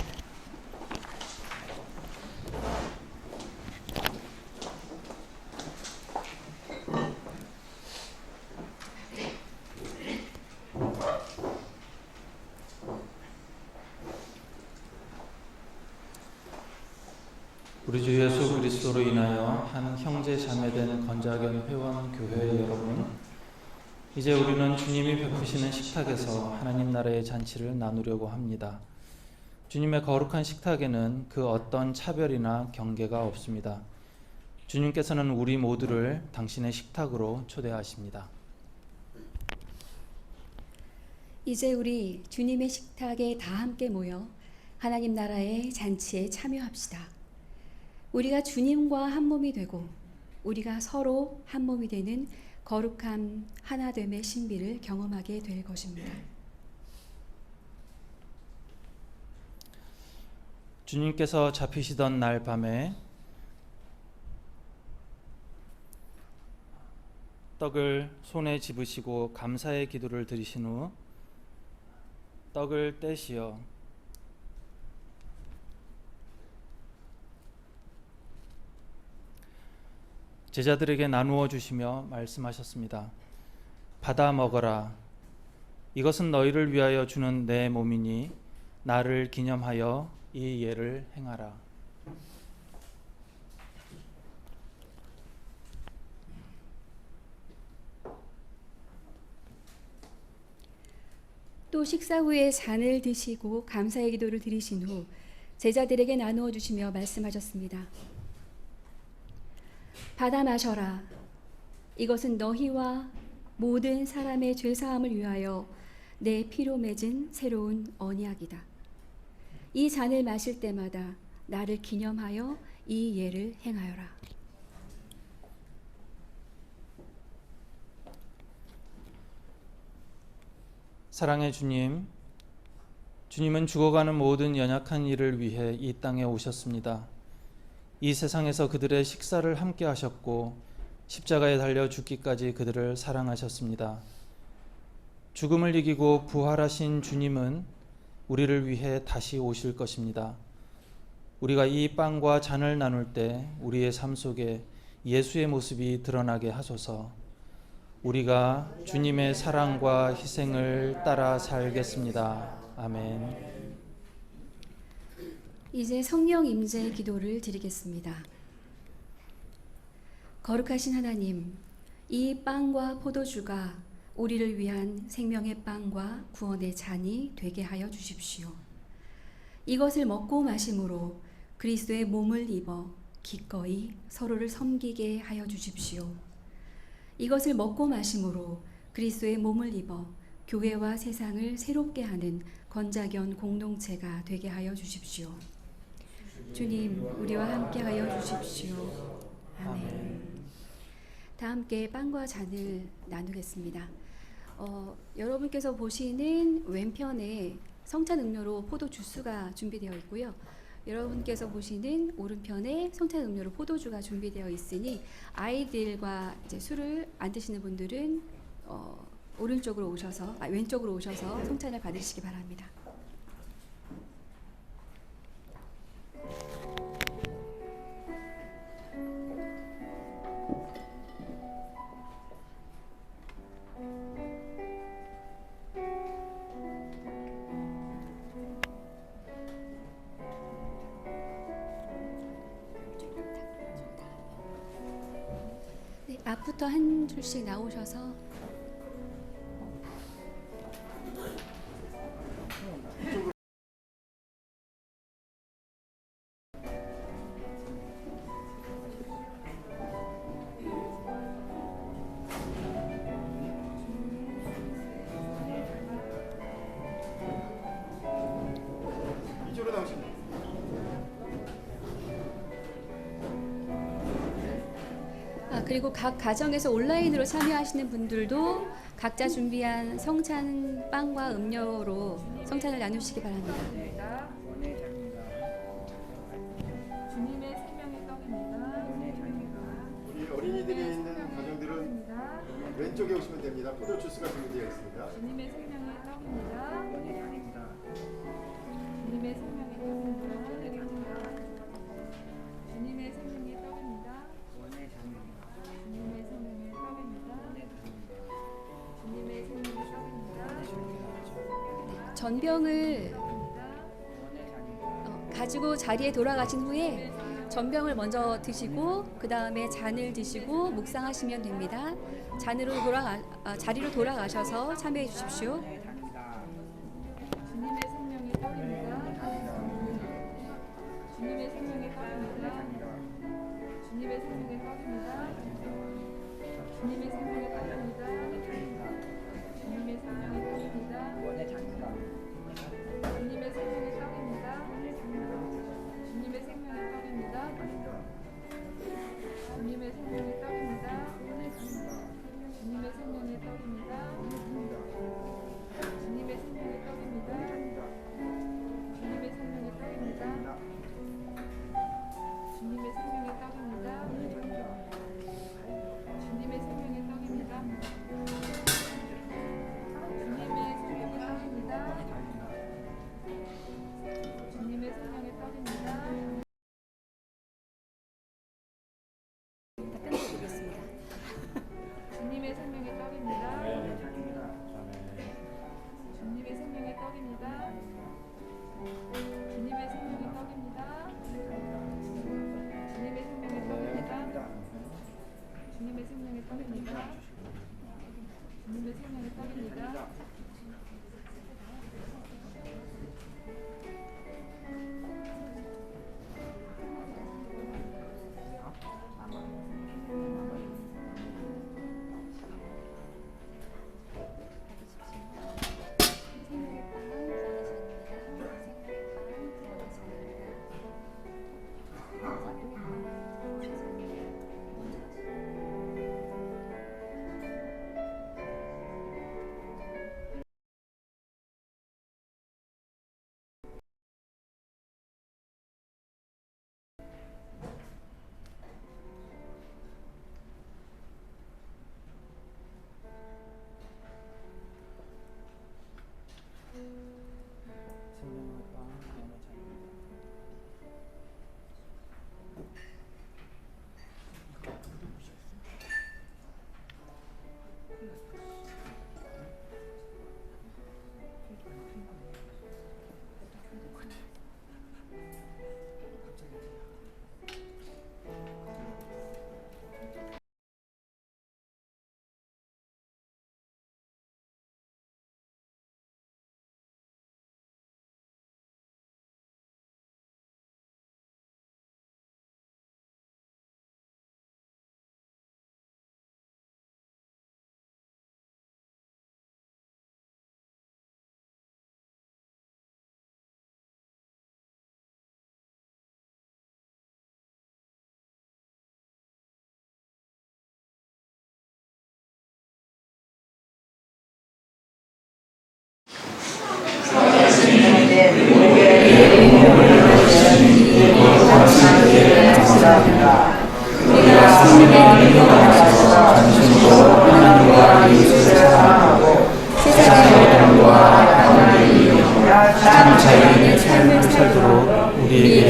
우리 주 예수 그리스도로 인하여 한 형제 자매된 건자견 회원 교회 여러분, 이제 우리는 주님이 베푸시는 식탁에서 하나님 나라의 잔치를 나누려고 합니다. 주님의 거룩한 식탁에는 그 어떤 차별이나 경계가 없습니다. 주님께서는 우리 모두를 당신의 식탁으로 초대하십니다. 이제 우리 주님의 식탁에 다 함께 모여 하나님 나라의 잔치에 참여합시다. 우리가 주님과 한 몸이 되고 우리가 서로 한 몸이 되는 거룩한 하나됨의 신비를 경험하게 될 것입니다. 주님께서 잡히시던 날 밤에 떡을 손에 집으시고 감사의 기도를 드리신 후 떡을 떼시어 제자들에게 나누어 주시며 말씀하셨습니다. 받아 먹어라. 이것은 너희를 위하여 주는 내 몸이니 나를 기념하여 이 예를 행하라. 또 식사 후에 잔을 드시고 감사의 기도를 드리신 후 제자들에게 나누어 주시며 말씀하셨습니다. 받아 마셔라. 이것은 너희와 모든 사람의 죄사함을 위하여 내 피로 맺은 새로운 언약이다. 이 잔을 마실 때마다 나를 기념하여 이 예를 행하여라. 사랑의 주님, 주님은 죽어가는 모든 연약한 이를 위해 이 땅에 오셨습니다. 이 세상에서 그들의 식사를 함께 하셨고 십자가에 달려 죽기까지 그들을 사랑하셨습니다. 죽음을 이기고 부활하신 주님은 우리를 위해 다시 오실 것입니다. 우리가 이 빵과 잔을 나눌 때 우리의 삶 속에 예수의 모습이 드러나게 하소서. 우리가 주님의 사랑과 희생을 따라 살겠습니다. 아멘. 이제 성령 임재 기도를 드리겠습니다. 거룩하신 하나님, 이 빵과 포도주가 우리를 위한 생명의 빵과 구원의 잔이 되게 하여 주십시오. 이것을 먹고 마심으로 그리스도의 몸을 입어 기꺼이 서로를 섬기게 하여 주십시오. 이것을 먹고 마심으로 그리스도의 몸을 입어 교회와 세상을 새롭게 하는 건자견 공동체가 되게 하여 주십시오. 주님, 우리와 함께 하여 주십시오. 아멘. 다 함께 빵과 잔을 나누겠습니다. 여러분께서 보시는 왼편에 성찬 음료로 포도 주스가 준비되어 있고요. 여러분께서 보시는 오른편에 성찬 음료로 포도주가 준비되어 있으니 아이들과 이제 술을 안 드시는 분들은 왼쪽으로 오셔서 성찬을 받으시기 바랍니다. 네, 앞부터 한 줄씩 나오셔서 이쪽으로 나오시면 그리고 각 가정에서 온라인으로 참여하시는 분들도 각자 준비한 성찬 빵과 음료로 성찬을 나누시기 바랍니다. 주님의 생명의 떡입니다. 우리 어린이들이 있는 가정들은 왼쪽에 오시면 됩니다. 포도 주스가 준비되어 있습니다. 주님의 생명의 떡입니다. 주님의 생명의 떡입니다. 주님의 생명의 떡입니다. 주님의 생명의 떡입니다. 주님의 생명의 떡입니다. 전병을 가지고 자리에 돌아가신 후에 전병을 먼저 드시고 그 다음에 잔을 드시고 묵상하시면 됩니다. 자리로 돌아가셔서 참여해 주십시오. 주님의 생명의 떡입니다. 주님의 생명의 떡입니다. 주님의 생명의 떡입니다. 주님의 생명의 떡입니다. 주님의 생명의 떡입니다. 주님의 생명의 떡입니다. 주님의 생명의 떡입니다. 주님의 생명의 떡입니다. 주님의 생명의 떡입니다. 주님의 생명의 떡입니다. 주님의 생명의 떡입니다. 주님의 생명의 떡입니다. 주님의 생명의 떡입니다. 주님의 생명의 떡입니다. 주님의 생명의 떡입니다. 끊어드리겠습니다. 주님의 생명의 떡입니다. 주님의 생명의 떡입니다. 주님의 생명의 떡입니다. 주님의 생명의 떡입니다. 주님의 생명의 떡입니다. 주님의 생명의 떡입니다.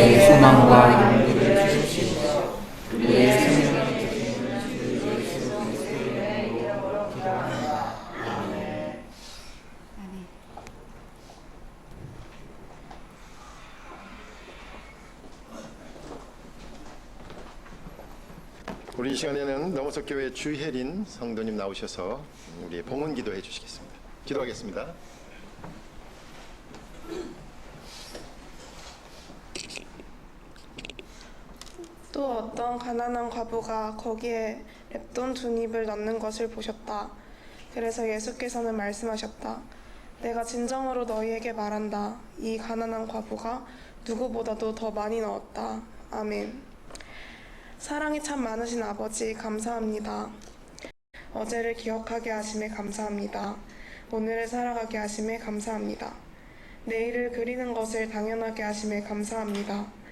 우리에게 소망과 용기를 주십시오. 우리의 생명을 지키는 주 예수 그리스도의 이름으로 기도합니다. 아멘. 아멘. 우리 이 시간에는 넘어서 교회 주혜린 성도님 나오셔서 우리 봉헌 기도해 주시겠습니다. 기도하겠습니다. 또 어떤 가난한 과부가 거기에 랩돈 2닙을 넣는 것을 보셨다. 그래서 예수께서는 말씀하셨다. 내가 진정으로 너희에게 말한다. 이 가난한 과부가 누구보다도 더 많이 넣었다. 아멘. 사랑이 참 많으신 아버지 감사합니다. 어제를 기억하게 하심에 감사합니다. 오늘을 살아가게 하심에 감사합니다. 내일을 그리는 것을 당연하게 하심에 감사합니다.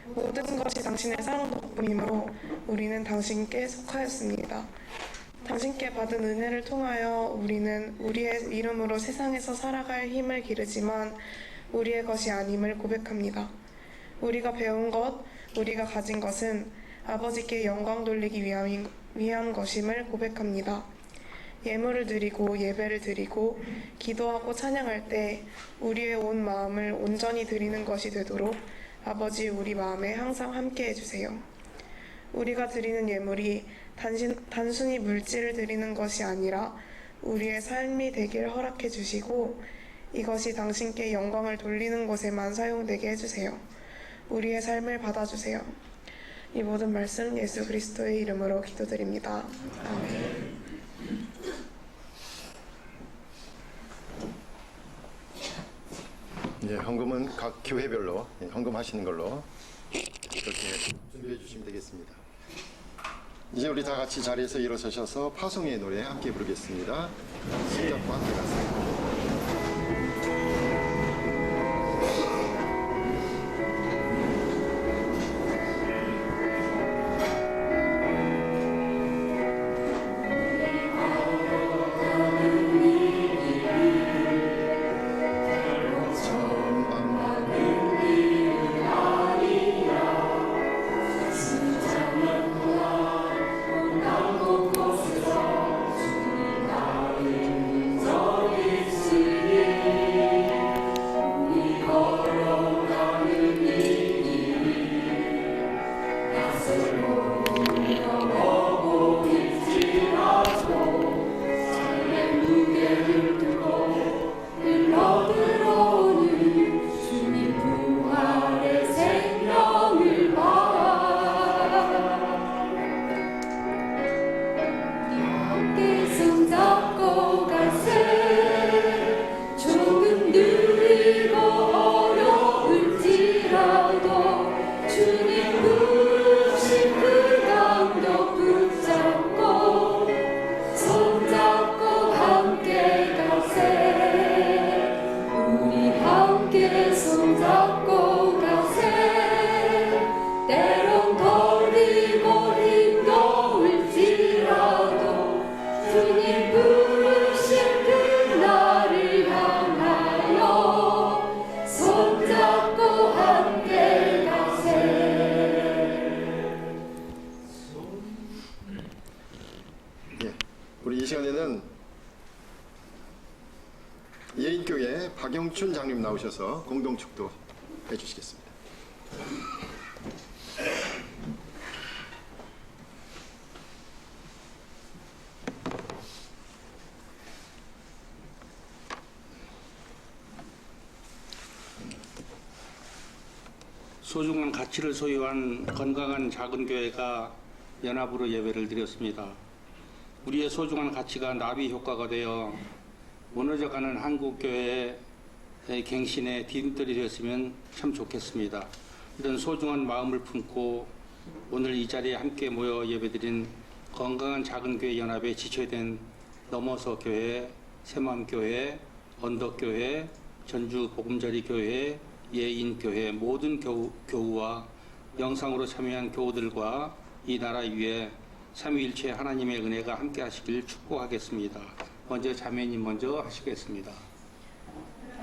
모든 것이 당신의 사랑 덕분이므로 우리는 당신께 속하였습니다. 당신께 받은 은혜를 통하여 우리는 우리의 이름으로 세상에서 살아갈 힘을 기르지만 우리의 것이 아님을 고백합니다. 우리가 배운 것, 우리가 가진 것은 아버지께 영광 돌리기 위한 것임을 고백합니다. 예물을 드리고 예배를 드리고 기도하고 찬양할 때 우리의 온 마음을 온전히 드리는 것이 되도록 아버지 우리 마음에 항상 함께 해주세요. 우리가 드리는 예물이 단순히 물질을 드리는 것이 아니라 우리의 삶이 되길 허락해 주시고 이것이 당신께 영광을 돌리는 것에만 사용되게 해주세요. 우리의 삶을 받아주세요. 이 모든 말씀 예수 그리스도의 이름으로 기도드립니다. 아멘. 이제 헌금은 각 교회별로 헌금하시는 걸로 그렇게 준비해 주시면 되겠습니다. 이제 우리 다 같이 자리에서 일어서셔서 파송의 노래 함께 부르겠습니다. 시작과 함께 가세요. 우리 이 시간에는 예인교회 박영춘 장님 나오셔서 공동축도 해주시겠습니다. 소중한 가치를 소유한 건강한 작은 교회가 연합으로 예배를 드렸습니다. 우리의 소중한 가치가 나비 효과가 되어 무너져가는 한국교회의 갱신의 디딤돌이 되었으면 참 좋겠습니다. 이런 소중한 마음을 품고 오늘 이 자리에 함께 모여 예배드린 건강한 작은 교회 연합에 지체된 넘어서 교회, 새맘교회, 언덕교회, 전주 보금자리 교회, 예인교회 모든 교우와 영상으로 참여한 교우들과 이 나라 위에 삼위일체 하나님의 은혜가 함께 하시길 축복하겠습니다. 먼저 자매님 먼저 하시겠습니다.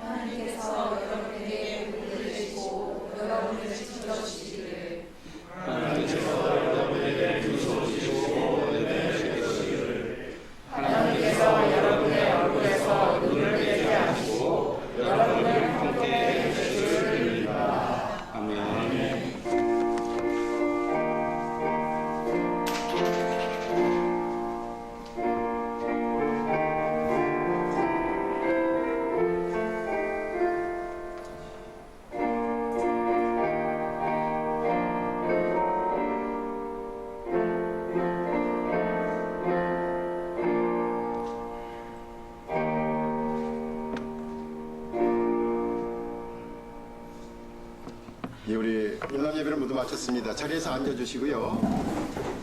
하나님께서 여러분에게 복을 주시고 여러분을 지켜주시기를 하나님께서 여러분에게 두 손이시고 내주시기를 하나님께서 여러분의 얼굴에서 눈을 떼지 않고 여러분을 함께 해주시리라. 아멘. 예, 우리 일남 예배를 모두 마쳤습니다. 자리에서 앉아주시고요.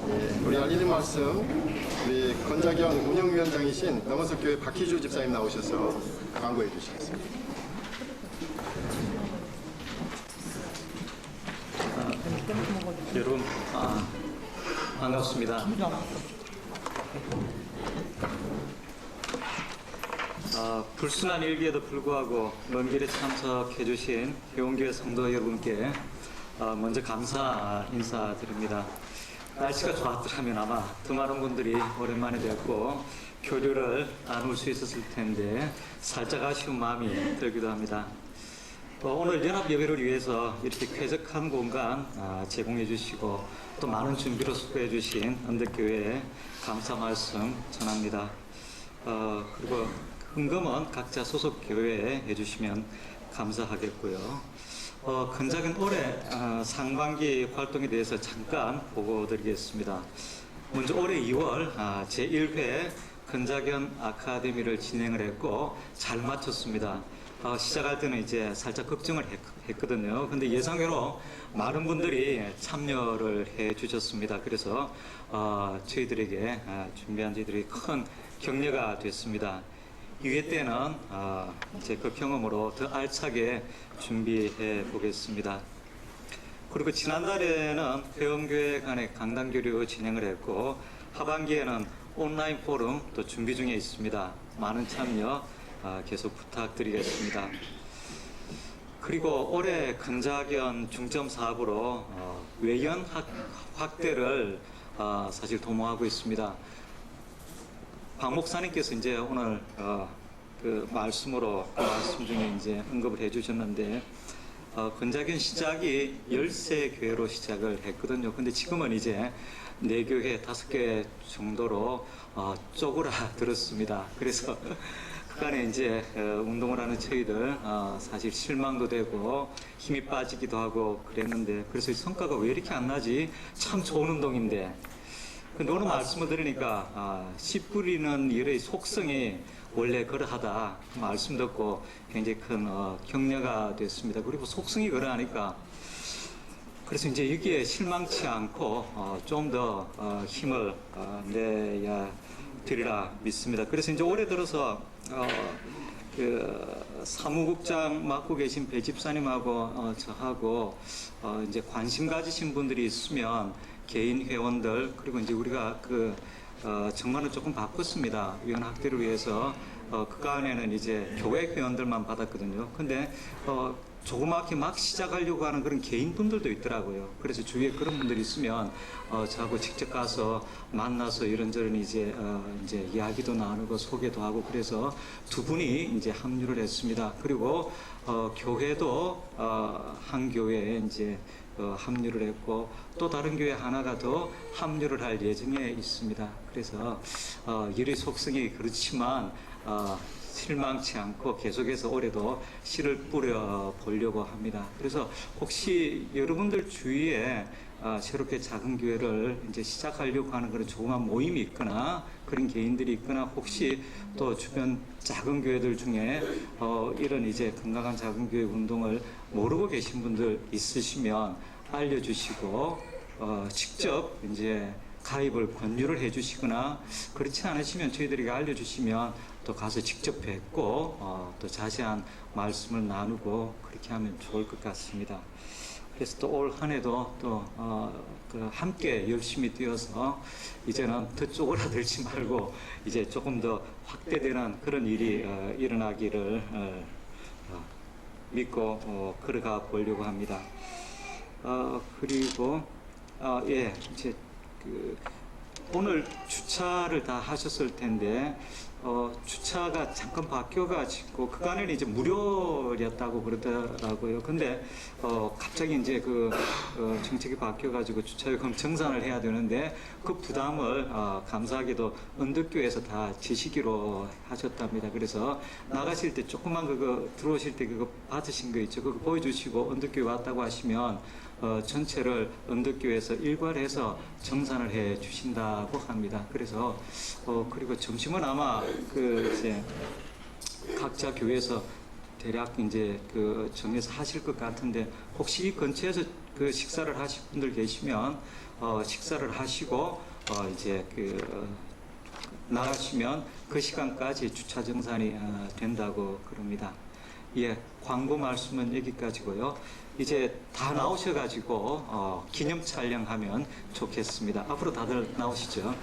예, 우리 알리는 말씀 우리 건자경 운영위원장이신 넘어석교회 박희주 집사님 나오셔서 광고해 주시겠습니다. 여러분 반갑습니다. 불순한 일기에도 불구하고 먼 길에 참석해 주신 회원교회 성도 여러분께 먼저 감사 인사드립니다. 날씨가 좋았더라면 아마 더 많은 분들이 오랜만에 뵙고 교류를 나눌 수 있었을 텐데 살짝 아쉬운 마음이 들기도 합니다. 오늘 연합 예배를 위해서 이렇게 쾌적한 공간 제공해 주시고 또 많은 준비로 수고해 주신 언덕교회에 감사 말씀 전합니다. 그리고 헌금은 각자 소속 교회에 해주시면 감사하겠고요. 근작은 올해 상반기 활동에 대해서 잠깐 보고드리겠습니다. 먼저 올해 2월 제1회 근작연 아카데미를 진행을 했고 잘 마쳤습니다. 시작할 때는 이제 살짝 걱정을 했거든요. 근데 예상외로 많은 분들이 참여를 해 주셨습니다. 그래서 저희들에게 준비한 저희들이 큰 격려가 됐습니다. 2회 때는 제 그 경험으로 더 알차게 준비해 보겠습니다. 그리고 지난달에는 회원교회 간의 강단교류 진행을 했고 하반기에는 온라인 포럼 또 준비 중에 있습니다. 많은 참여 계속 부탁드리겠습니다. 그리고 올해 근자견 중점 사업으로 외연 확대를 사실 도모하고 있습니다. 박 목사님께서 이제 오늘 그 말씀 중에 이제 언급을 해주셨는데 근자견 시작이 13교회로 시작을 했거든요. 근데 지금은 이제 4교회, 5교회 정도로 쪼그라들었습니다. 그래서 그간에 이제 운동을 하는 저희들 사실 실망도 되고 힘이 빠지기도 하고 그랬는데 그래서 성과가 왜 이렇게 안 나지? 참 좋은 운동인데. 근데 오늘 말씀을 들으니까 씨 뿌리는 일의 속성이 원래 그러하다 말씀 듣고 굉장히 큰 격려가 됐습니다. 그리고 속성이 그러하니까 그래서 이제 여기에 실망치 않고 좀 더 힘을 내야 되리라 믿습니다. 그래서 이제 올해 들어서 그 사무국장 맡고 계신 배 집사님하고 저하고 이제 관심 가지신 분들이 있으면 개인 회원들 그리고 이제 우리가 그 정말은 조금 바꿨습니다. 위원 확대를 위해서 그간에는 이제 교회 회원들만 받았거든요. 근데 조그맣게 막 시작하려고 하는 그런 개인 분들도 있더라고요. 그래서 주위에 그런 분들이 있으면 저하고 직접 가서 만나서 이런저런 이제 이야기도 나누고 소개도 하고 그래서 두 분이 이제 합류를 했습니다. 그리고 교회도 한 교회에 이제 합류를 했고 또 다른 교회 하나가 더 합류를 할 예정에 있습니다. 그래서 일의 속성이 그렇지만 실망치 않고 계속해서 올해도 씨를 뿌려 보려고 합니다. 그래서 혹시 여러분들 주위에 새롭게 작은 교회를 이제 시작하려고 하는 그런 조그만 모임이 있거나 그런 개인들이 있거나 혹시 또 주변 작은 교회들 중에 이런 이제 건강한 작은 교회 운동을 모르고 계신 분들 있으시면 알려주시고 직접 이제 가입을 권유를 해주시거나 그렇지 않으시면 저희들에게 알려주시면 또 가서 직접 뵙고 또 자세한 말씀을 나누고 그렇게 하면 좋을 것 같습니다. 그래서 또 올 한 해도 또 함께 열심히 뛰어서 이제는 더 쪼그라들지 말고 이제 조금 더 확대되는 그런 일이 일어나기를 믿고 걸어가 보려고 합니다. 그리고 예, 이제 오늘 주차를 다 하셨을 텐데 주차가 잠깐 바뀌어가지고 그간에는 이제 무료였다고 그러더라고요. 근데 갑자기 이제 정책이 바뀌어가지고 주차요금 정산을 해야 되는데 그 부담을 감사하게도 언덕교에서 다 지시기로 하셨답니다. 그래서 나가실 때 조그만 들어오실 때 그거 받으신 거 있죠. 그거 보여주시고 언덕교에 왔다고 하시면 전체를 언덕교에서 일괄해서 정산을 해 주신다고 합니다. 그래서 그리고 점심은 아마 이제 각자 교회에서 대략 이제 정해서 하실 것 같은데 혹시 이 근처에서 식사를 하실 분들 계시면 식사를 하시고 이제 나가시면 그 시간까지 주차 정산이 된다고 그럽니다. 예, 광고 말씀은 여기까지고요. 이제 다 나오셔가지고 기념 촬영하면 좋겠습니다. 앞으로 다들 나오시죠.